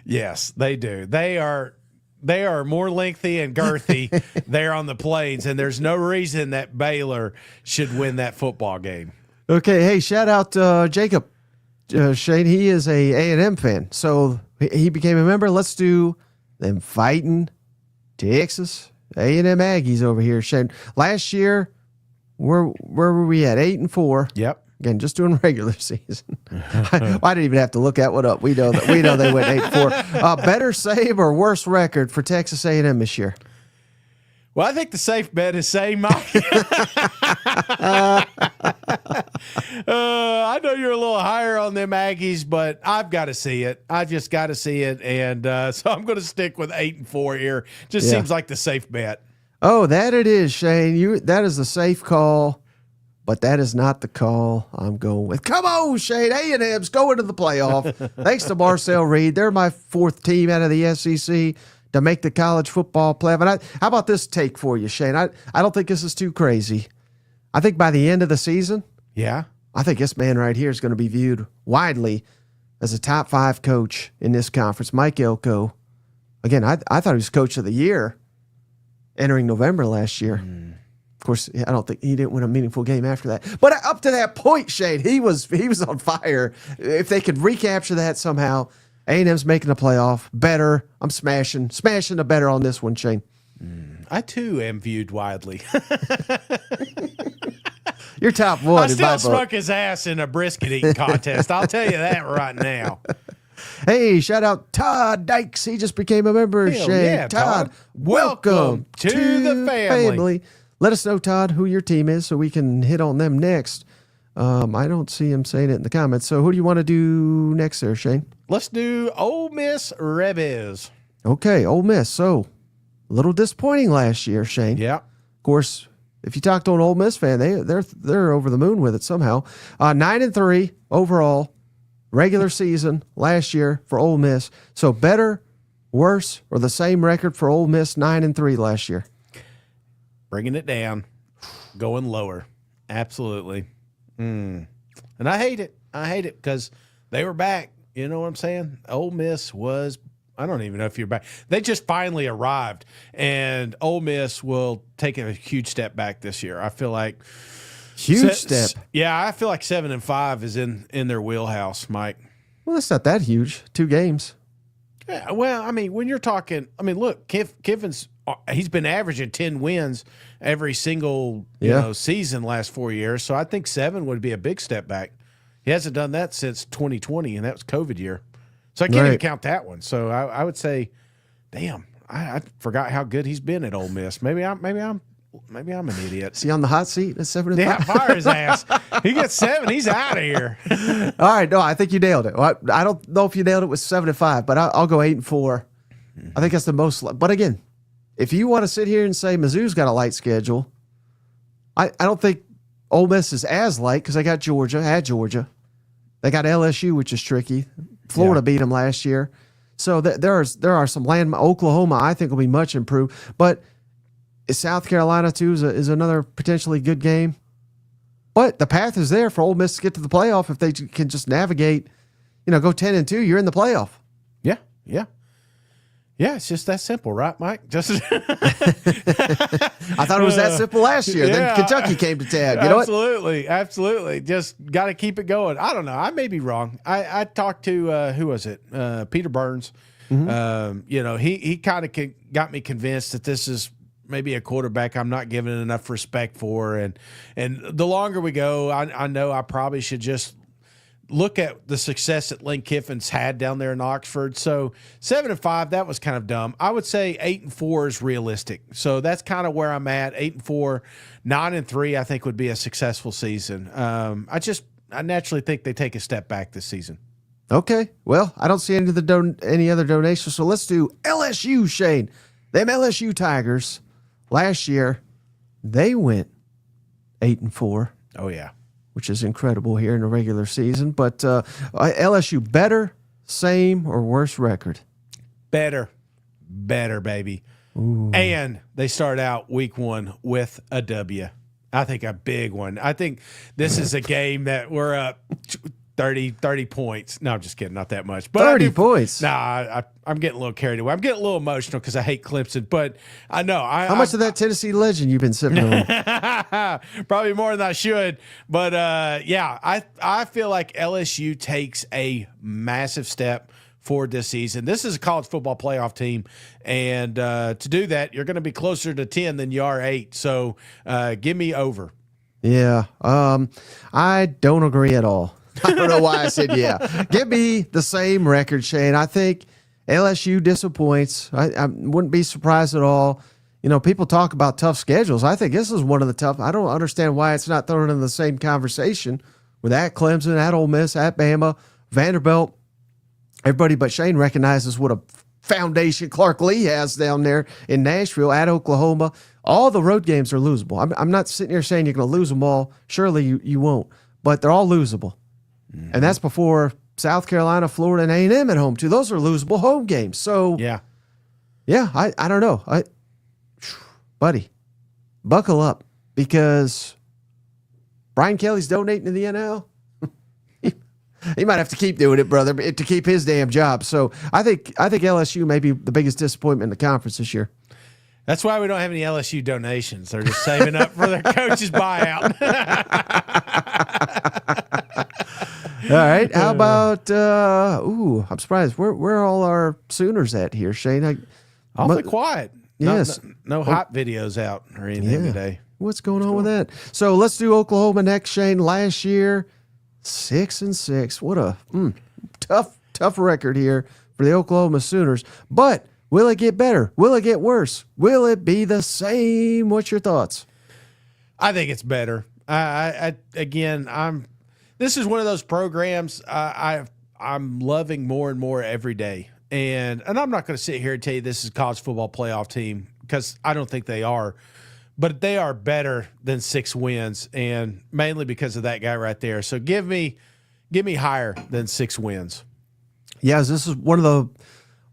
Yes, they do. They are more lengthy and girthy there on the plains, and there's no reason that Baylor should win that football game. Okay, hey, shout out Jacob. Shane, he is a A&M fan, so he became a member. Let's do them fighting Texas A&M Aggies over here, Shane. Last year, where were we at? 8-4. Yep. Again, just doing regular season. I didn't even have to look that one up. We know they went 8-4. Better save or worse record for Texas A&M this year? Well, I think the safe bet is saying Mike. I know you're a little higher on them Aggies, but I've got to see it. I just got to see it, and so I'm going to stick with 8-4 here. Just seems like the safe bet. Oh, that it is, Shane. That is the safe call. but that is not the call I'm going with. Come on, Shane. A&M's going to the playoff. Thanks to Marcel Reed. They're my fourth team out of the SEC to make the college football playoff. And how about this take for you, Shane? I don't think this is too crazy. I think by the end of the season, I think this man right here is going to be viewed widely as a top 5 coach in this conference. Mike Elko. Again, I thought he was coach of the year entering November last year. Of course, I don't think he didn't win a meaningful game after that. But up to that point, Shane, he was on fire. If they could recapture that somehow, A&M's making the playoff. Better. I'm smashing the better on this one, Shane. I, too, am viewed widely. You're top one. I still struck his ass in a brisket eating contest. I'll tell you that right now. Hey, shout out Todd Dykes. He just became a member. Hell Shane. yeah, Todd, welcome to the family. Let us know, Todd, who your team is so we can hit on them next. I don't see him saying it in the comments. So who do you want to do next there, Shane? Let's do Ole Miss Rebels. Okay, Ole Miss. So a little disappointing last year, Shane. Yeah. Of course, if you talk to an Ole Miss fan, they're over the moon with it somehow. 9-3 overall, regular season last year for Ole Miss. So better, worse, or the same record for Ole Miss 9-3 last year? Bringing it down, going lower. Absolutely. And I hate it. I hate it because they were back. You know what I'm saying? Ole Miss was, I don't even know if you're back. They just finally arrived, and Ole Miss will take a huge step back this year. I feel like Huge step. Yeah, I feel like 7-5 is in their wheelhouse, Mike. Well, that's not that huge. 2 games. Yeah, well, I mean, when you're talking, I mean, look, Kiffin's he's been averaging 10 wins every single season last 4 years. So I think 7 would be a big step back. He hasn't done that since 2020, and that was COVID year. So I can't even count that one. So I would say, damn, I forgot how good he's been at Ole Miss. Maybe I'm an idiot. Is he on the hot seat at 7-5? Yeah, fire his ass. He gets 7. He's out of here. All right, no, I think you nailed it. Well, I don't know if you nailed it with 7-5, but I'll go 8-4. I think that's the most. But again, if you want to sit here and say Mizzou's got a light schedule, I don't think Ole Miss is as light because they got Georgia at Georgia. They got LSU, which is tricky. Florida beat them last year. So there are some land. Oklahoma, I think, will be much improved. But South Carolina, too, is another potentially good game. But the path is there for Ole Miss to get to the playoff if they can just navigate, go 10-2, you're in the playoff. Yeah, yeah. Yeah, it's just that simple, right, Mike? Just I thought it was that simple last year. Then Kentucky came to town. You know what? Absolutely. Just got to keep it going. I don't know. I may be wrong. I talked to who was it? Peter Burns. Mm-hmm. He kind of got me convinced that this is maybe a quarterback I'm not giving enough respect for, and the longer we go, I know I probably should just look at the success that Lane Kiffin's had down there in Oxford. So 7-5, that was kind of dumb. I would say 8-4 is realistic. So that's kind of where I'm at. 8-4, 9-3, I think would be a successful season. I naturally think they take a step back this season. Okay. Well, I don't see any other donations. So let's do LSU, Shane. Them LSU Tigers last year, they went 8-4. Oh yeah. Which is incredible here in the regular season. But LSU, better, same, or worse record? Better, baby. Ooh. And they start out week 1 with a W. I think a big one. I think this is a game that we're up 30 points. No, I'm just kidding. Not that much. But 30 points? Nah, I'm getting a little carried away. I'm getting a little emotional because I hate Clemson. But I know. How much of that Tennessee legend you've been sipping on? Probably more than I should. But, I feel like LSU takes a massive step forward this season. This is a college football playoff team. And to do that, you're going to be closer to 10 than you are 8. So give me over. Yeah. I don't agree at all. I don't know why I said yeah. Give me the same record, Shane. I think LSU disappoints. I wouldn't be surprised at all. People talk about tough schedules. I think this is one of the tough. I don't understand why it's not thrown in the same conversation with at Clemson, at Ole Miss, at Bama, Vanderbilt. Everybody but Shane recognizes what a foundation Clark Lee has down there in Nashville, at Oklahoma. all the road games are losable. I'm not sitting here saying you're going to lose them all. Surely you won't, but they're all losable. And that's before South Carolina, Florida, and A&M at home too. Those are losable home games. So yeah, I don't know. Buddy, buckle up because Brian Kelly's donating to the NL. He might have to keep doing it, brother, to keep his damn job. So I think LSU may be the biggest disappointment in the conference this year. That's why we don't have any LSU donations. They're just saving up for their coach's buyout. All right. How about I'm surprised. Where are all our Sooners at here, Shane? Awfully quiet. Yes. No hot videos out or anything today. What's going on with that? So let's do Oklahoma next, Shane. Last year, 6-6. What a tough record here for the Oklahoma Sooners. But will it get better? Will it get worse? Will it be the same? What's your thoughts? I think it's better. This is one of those programs I'm loving more and more every day. And I'm not going to sit here and tell you this is a college football playoff team because I don't think they are. But they are better than 6 wins, and mainly because of that guy right there. So give me higher than 6 wins. Yeah, this is one of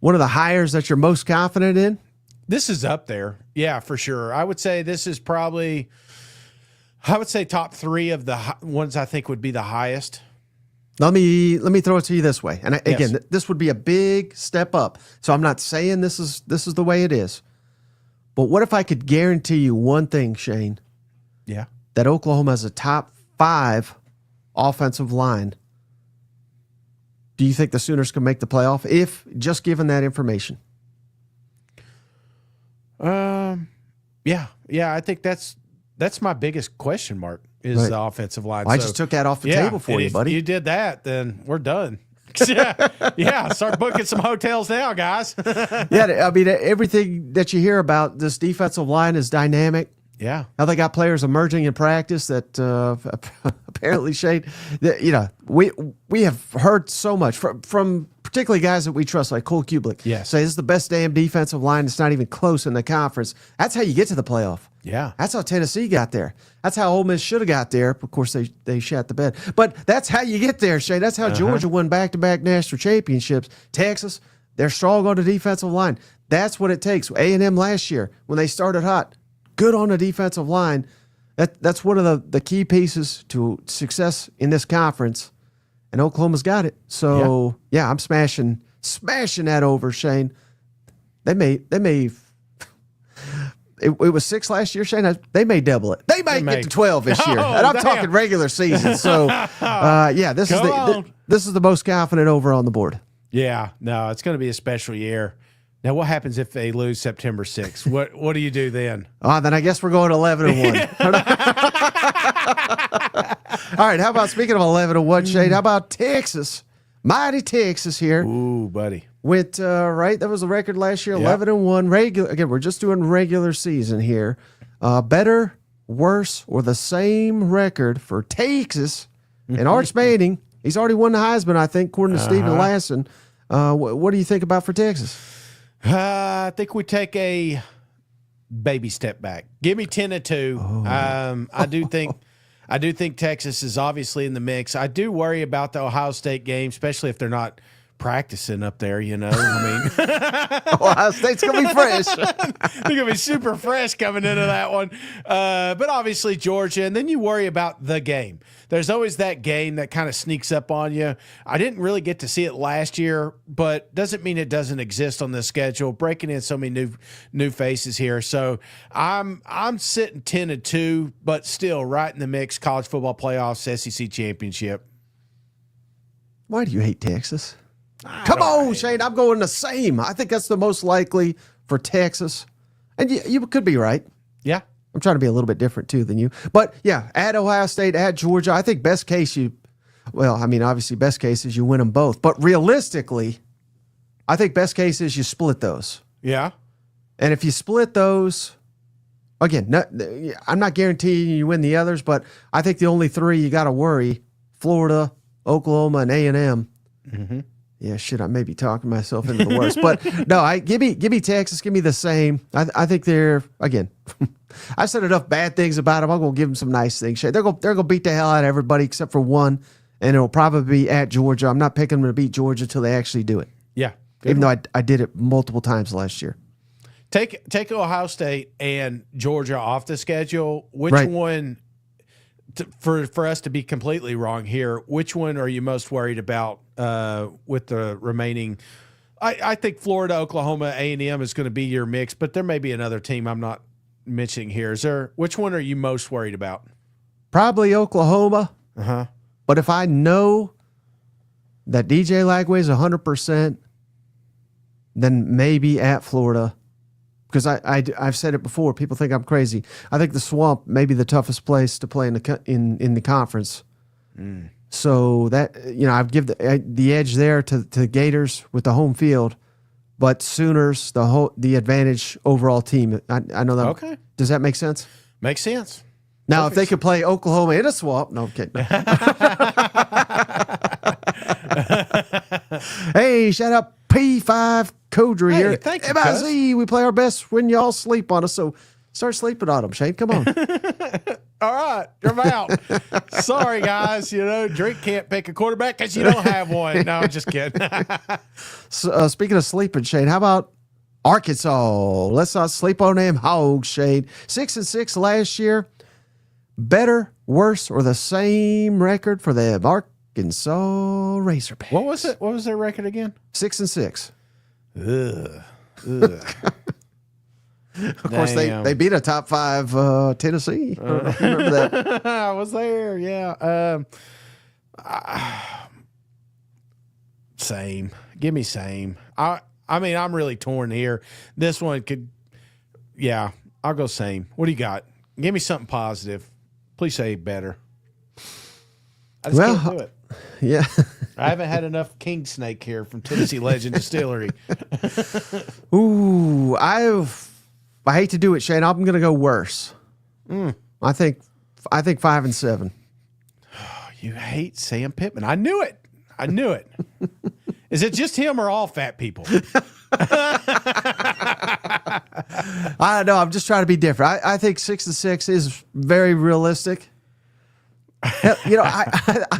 the hires that you're most confident in. This is up there, yeah, for sure. I would say this is probably, top 3 of the ones I think would be the highest. Let me throw it to you this way, and again, this would be a big step up. So I'm not saying this is the way it is. But what if I could guarantee you one thing, Shane? Yeah. That Oklahoma has a top 5 offensive line. Do you think the Sooners can make the playoff if just given that information? Yeah. I think that's my biggest question mark is the offensive line. Well, I just took that off the table for you, buddy. If you did that, then we're done. yeah, start booking some hotels now, guys. Yeah, I mean, everything that you hear about this defensive line is dynamic. Yeah. How they got players emerging in practice that apparently, Shane, we have heard so much from particularly guys that we trust, like Cole Kublik. Yes. Say this is the best damn defensive line. It's not even close in the conference. That's how you get to the playoff. Yeah. That's how Tennessee got there. That's how Ole Miss should have got there. Of course, they shat the bed. But that's how you get there, Shane. That's how Georgia won back-to-back national championships. Texas, they're strong on the defensive line. That's what it takes. A&M last year, when they started hot, good on the defensive line. That's one of the key pieces to success in this conference, and Oklahoma's got it. So, yeah I'm smashing that over, Shane. They may it was 6 last year, Shane. They may double it. They may get to 12 this year. And I'm talking regular season. So, this is the most confident over on the board. Yeah, no, it's going to be a special year. Now, what happens if they lose September 6th? What do you do then? Then I guess we're going 11-1. All right, how about, speaking of 11-1, Shane, how about Texas? Mighty Texas here. Ooh, buddy. Went, right? That was the record last year, 11-1. Regular. Again, we're just doing regular season here. Better, worse, or the same record for Texas and Arch Manning. He's already won the Heisman, I think, according to Stephen Lasson. What do you think about for Texas? I think we take a baby step back. Give me 10-2. I do think Texas is obviously in the mix. I do worry about the Ohio State game, especially if they're not practicing up there, I mean. Ohio State's going to be fresh. They're going to be super fresh coming into that one. But obviously Georgia, and then you worry about the game. There's always that game that kind of sneaks up on you. I didn't really get to see it last year, but doesn't mean it doesn't exist on the schedule. Breaking in so many new faces here. So I'm sitting 10-2, but still right in the mix, college football playoffs, SEC championship. Why do you hate Texas? Come on, Shane. I'm going the same. I think that's the most likely for Texas. And you could be right. Yeah. I'm trying to be a little bit different, too, than you. But, yeah, at Ohio State, at Georgia, I think best case obviously best case is you win them both. But realistically, I think best case is you split those. Yeah. And if you split those, again, I'm not guaranteeing you win the others, but I think the only 3 you got to worry, Florida, Oklahoma, and A&M. Mm-hmm. Yeah, shit, I may be talking myself into the worst. But no, give me Texas, give me the same. I think they're, again, I said enough bad things about them. I'm going to give them some nice things. They're going to beat the hell out of everybody except for one, and it'll probably be at Georgia. I'm not picking them to beat Georgia until they actually do it. Yeah. Even though I did it multiple times last year. Take Ohio State and Georgia off the schedule. Which one, for us to be completely wrong here, which one are you most worried about with the remaining? I think Florida, Oklahoma, A&M is going to be your mix, but there may be another team I'm not mentioning here. Which one are you most worried about? Probably Oklahoma. Uh-huh. But if I know that DJ Lagway is 100%, then maybe at Florida. Because I've said it before, people think I'm crazy. I think the Swamp may be the toughest place to play in the conference. So that I give the edge there to the Gators with the home field, but Sooners the advantage overall team. I know that. Okay, does that make sense? Makes sense. Now, if they could play Oklahoma in a Swamp, no, I'm kidding. Hey, shout out P5 Codry here. Thank you, MIZ, we play our best when y'all sleep on us, so start sleeping on them, Shane. Come on. All right, you're out. Sorry, guys. Drink can't pick a quarterback because you don't have one. No, I'm just kidding. So, speaking of sleeping, Shane, how about Arkansas? Let's not sleep on them hogs, Shane. 6-6 last year. Better, worse, or the same record for the Arkansas Razorbacks? What was it? What was their record again? 6-6. Ugh. Of course, they beat a top 5 Tennessee. Remember that? I was there. Yeah. Same. Give me same. I mean, I'm really torn here. This one could. Yeah, I'll go same. What do you got? Give me something positive. Please say better. I just can't do it. Yeah. I haven't had enough king snake here from Tennessee Legend Distillery. Ooh, I hate to do it, Shane. I'm going to go worse. I think 5-7. Oh, you hate Sam Pittman. I knew it. Is it just him or all fat people? I don't know. I'm just trying to be different. I think 6-6 is very realistic. I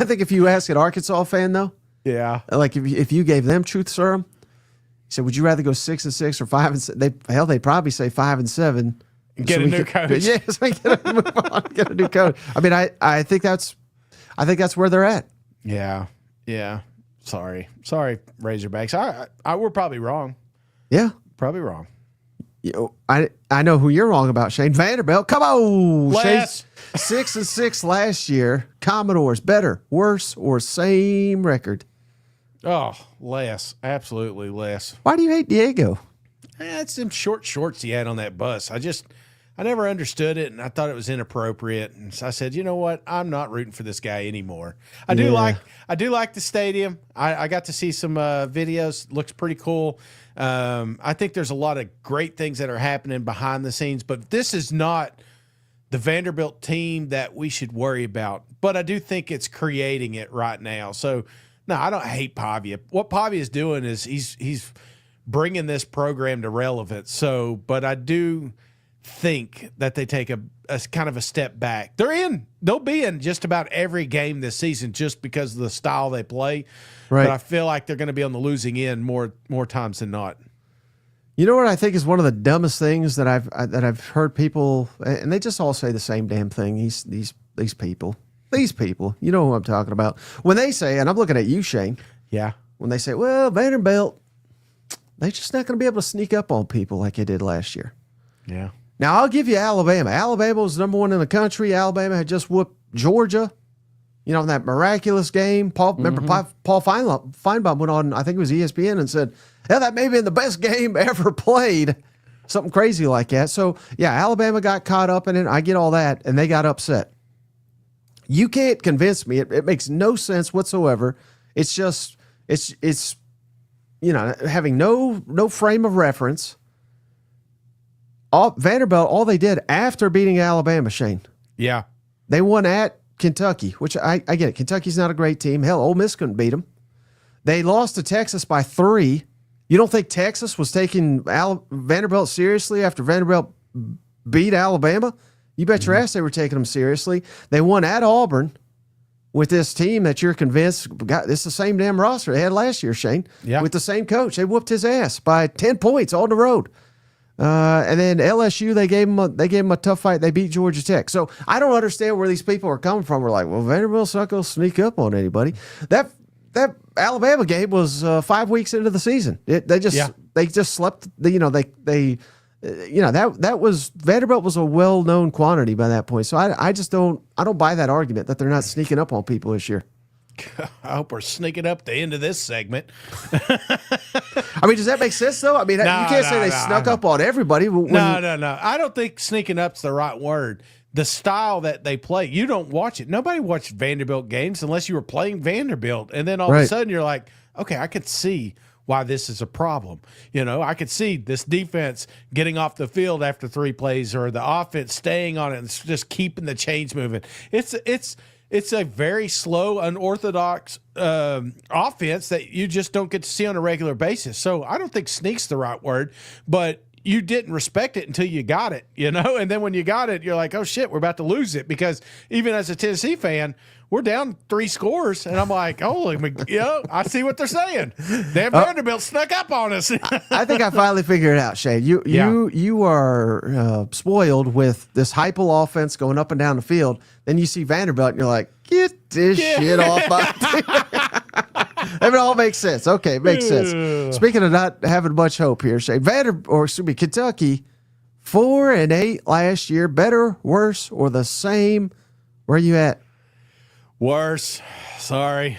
think if you ask an Arkansas fan, though, yeah, like if you gave them truth serum, you said, would you rather go 6-6 or 5-7? They'd probably say 5-7. Get a new coach. Yes, we get to move on. Get a new coach. I mean, I think that's where they're at. Yeah. Sorry, Razorbacks. We're probably wrong. Yeah, probably wrong. I know who you're wrong about, Shane. Vanderbilt. Come on, less. Shane. 6-6 last year. Commodores, better, worse, or same record? Oh, less. Absolutely less. Why do you hate Diego? It's them short shorts he had on that bus. I never understood it, and I thought it was inappropriate. And so I said, you know what? I'm not rooting for this guy anymore. I do like the stadium. I got to see some videos. Looks pretty cool. I think there's a lot of great things that are happening behind the scenes, but this is not the Vanderbilt team that we should worry about. But I do think it's creating it right now. So, no, I don't hate Pavia. What Pavia is doing is he's bringing this program to relevance. So, but I do think that they take a kind of a step back. They'll be in just about every game this season just because of the style they play. Right. But I feel like they're going to be on the losing end more times than not. You know what I think is one of the dumbest things that I've heard people, and they just all say the same damn thing. These people, you know who I'm talking about. When they say, and I'm looking at you, Shane. Yeah. When they say, well, Vanderbilt, they're just not going to be able to sneak up on people like they did last year. Yeah. Now, I'll give you Alabama. Alabama was number 1 in the country. Alabama had just whooped Georgia, in that miraculous game. Remember, Paul Feinbaum went on, I think it was ESPN, and said, hell, that may have been the best game ever played. Something crazy like that. So, yeah, Alabama got caught up in it. I get all that, and they got upset. You can't convince me. It makes no sense whatsoever. It's just, it's having no frame of reference. Vanderbilt, all they did after beating Alabama, Shane. Yeah. They won at Kentucky, which I get it. Kentucky's not a great team. Hell, Ole Miss couldn't beat them. They lost to Texas by 3. You don't think Texas was taking Vanderbilt seriously after Vanderbilt beat Alabama? You bet your ass they were taking them seriously. They won at Auburn with this team that you're convinced it's the same damn roster they had last year, Shane. Yeah. With the same coach. They whooped his ass by 10 points on the road. And then LSU, they gave him a tough fight. They beat Georgia Tech. So I don't understand where these people are coming from. We're like, well, Vanderbilt's not going to sneak up on anybody. That Alabama game was 5 weeks into the season. They just slept. That was Vanderbilt was a well-known quantity by that point. So I don't buy that argument that they're not sneaking up on people this year. I hope we're sneaking up the end of this segment. I mean, does that make sense though? I mean, you can't say they snuck up on everybody. No. I don't think sneaking up's the right word. The style that they play, you don't watch it. Nobody watched Vanderbilt games unless you were playing Vanderbilt, and then all of a sudden you're like, okay, I could see why this is a problem. I could see this defense getting off the field after 3 plays, or the offense staying on it and just keeping the chains moving. It's a very slow, unorthodox offense that you just don't get to see on a regular basis. So I don't think sneak's the right word, but you didn't respect it until you got it, And then when you got it, you're like, oh, shit, we're about to lose it. Because even as a Tennessee fan, we're down 3 scores, and I'm like, I see what they're saying. Damn, Vanderbilt snuck up on us. I think I finally figured it out, Shane. You are spoiled with this Heupel offense going up and down the field. Then you see Vanderbilt, and you're like, get this shit off my team. It all makes sense. Okay, it makes sense. Speaking of not having much hope here, Shane, Kentucky, 4-8 last year. Better, worse, or the same? Where are you at? Worse. Sorry.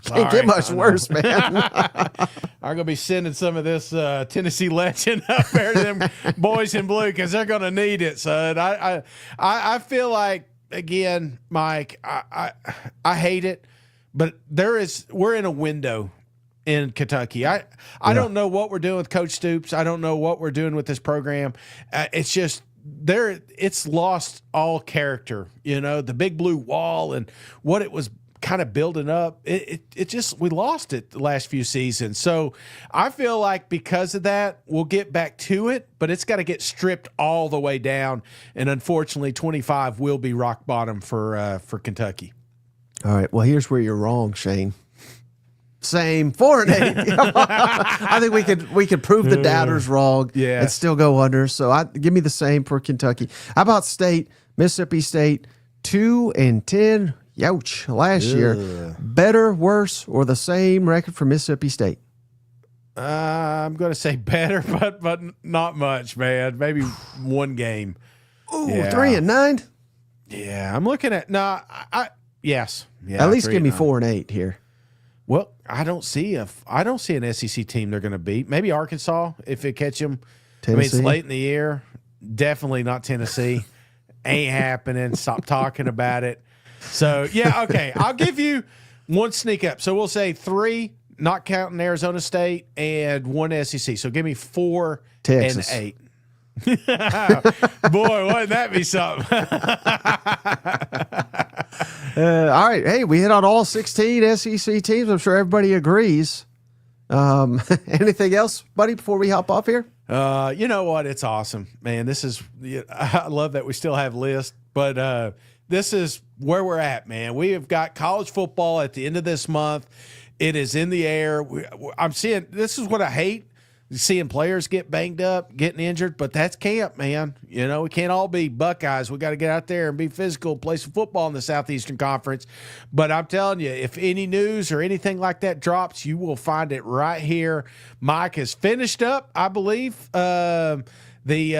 Can't get much worse, man. I'm going to be sending some of this Tennessee legend up there to them boys in blue, because they're going to need it, son. I feel like, again, Mike, I hate it, but we're in a window in Kentucky. I don't know what we're doing with Coach Stoops. I don't know what we're doing with this program. It's just it's lost all character, the big blue wall and what it was kind of building up. We lost it the last few seasons. So I feel like because of that, we'll get back to it, but it's got to get stripped all the way down. And unfortunately, 25 will be rock bottom for Kentucky. All right. Well, here's where you're wrong, Shane. Same 4-8. I think we could prove the doubters wrong and still go under. So give me the same for Kentucky. How about State? Mississippi State 2-10. Youch, last year. Better, worse, or the same record for Mississippi State? I'm going to say better, but not much, man. Maybe 1 game. Ooh, 3-9. Yeah, I'm looking at yes. Yeah, at least give me 4-8 here. Well, I don't see an SEC team they're going to beat. Maybe Arkansas if it catch them. Tennessee. I mean, it's late in the year. Definitely not Tennessee. Ain't happening. Stop talking about it. So yeah, okay. I'll give you 1 sneak up. So we'll say 3, not counting Arizona State, and 1 SEC. So give me 4 Texas. and 8. Boy, wouldn't that be something? All right. Hey, we hit on all 16 SEC teams. I'm sure everybody agrees. Anything else, buddy, before we hop off here? You know what? It's awesome, man. I love that we still have lists, but this is where we're at, man. We have got college football at the end of this month. It is in the air. I'm seeing, this is what I hate. Seeing players get banged up, getting injured, but that's camp, man. We can't all be Buckeyes. We got to get out there and be physical, play some football in the Southeastern Conference. But I'm telling you, if any news or anything like that drops, you will find it right here. Mike has finished up, I believe, all the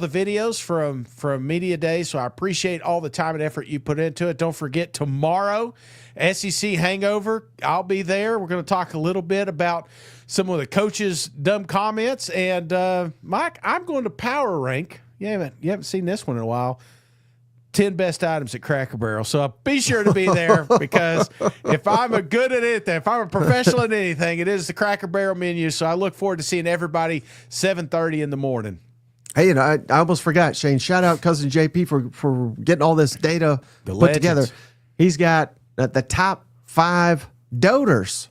videos from Media Day. So I appreciate all the time and effort you put into it. Don't forget, tomorrow, SEC Hangover. I'll be there. We're going to talk a little bit about some of the coaches' dumb comments. And Mike, I'm going to power rank. You haven't seen this one in a while. 10 best items at Cracker Barrel. So be sure to be there, because if I'm a good at anything, if I'm a professional at anything, it is the Cracker Barrel menu. So I look forward to seeing everybody 7:30 in the morning. Hey, I almost forgot, Shane. Shout out cousin JP for getting all this data put together. He's got the top 5 doters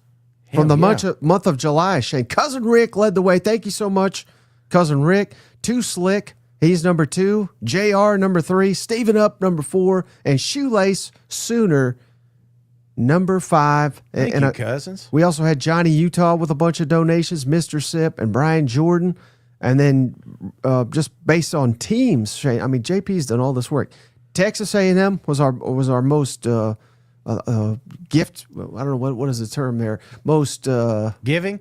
from the yeah. month of July, Shane. Cousin Rick led the way. Thank you so much, Cousin Rick. Too Slick, he's number 2. JR, number 3. Steven Up, number 4. And Shoelace Sooner, number 5. Thank and you, cousins. We also had Johnny Utah with a bunch of donations, Mr. Sip, and Brian Jordan. And then just based on teams, Shane, I mean, JP's done all this work. Texas A&M was our most gift. I don't know what is the term there. Most giving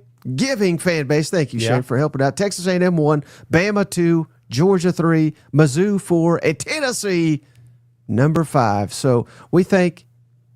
fan base. Thank you, Shane, for helping out. Texas A&M 1, Bama 2, Georgia 3, Mizzou 4, and Tennessee number 5. So we thank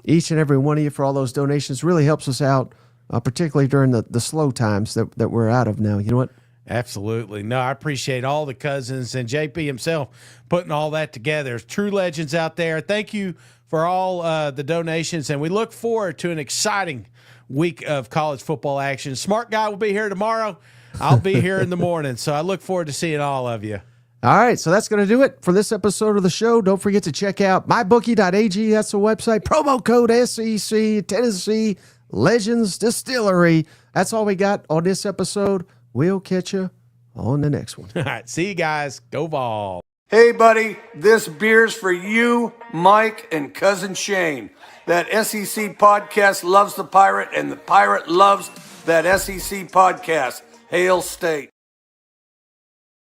each and every one of you for all those donations. Really helps us out, particularly during the slow times that we're out of now. You know what? Absolutely. No, I appreciate all the cousins and JP himself putting all that together. There's true legends out there. Thank you for all the donations, and we look forward to an exciting week of college football action. Smart Guy will be here tomorrow. I'll be here in the morning, so I look forward to seeing all of you. All right, so that's going to do it for this episode of the show. Don't forget to check out mybookie.ag. That's the website. Promo code SEC, Tennessee Legends Distillery. That's all we got on this episode. We'll catch you on the next one. All right, see you guys. Go Ball. Hey, buddy, this beer's for you, Mike, and Cousin Shane. That SEC podcast loves the Pirate, and the Pirate loves that SEC podcast. Hail State.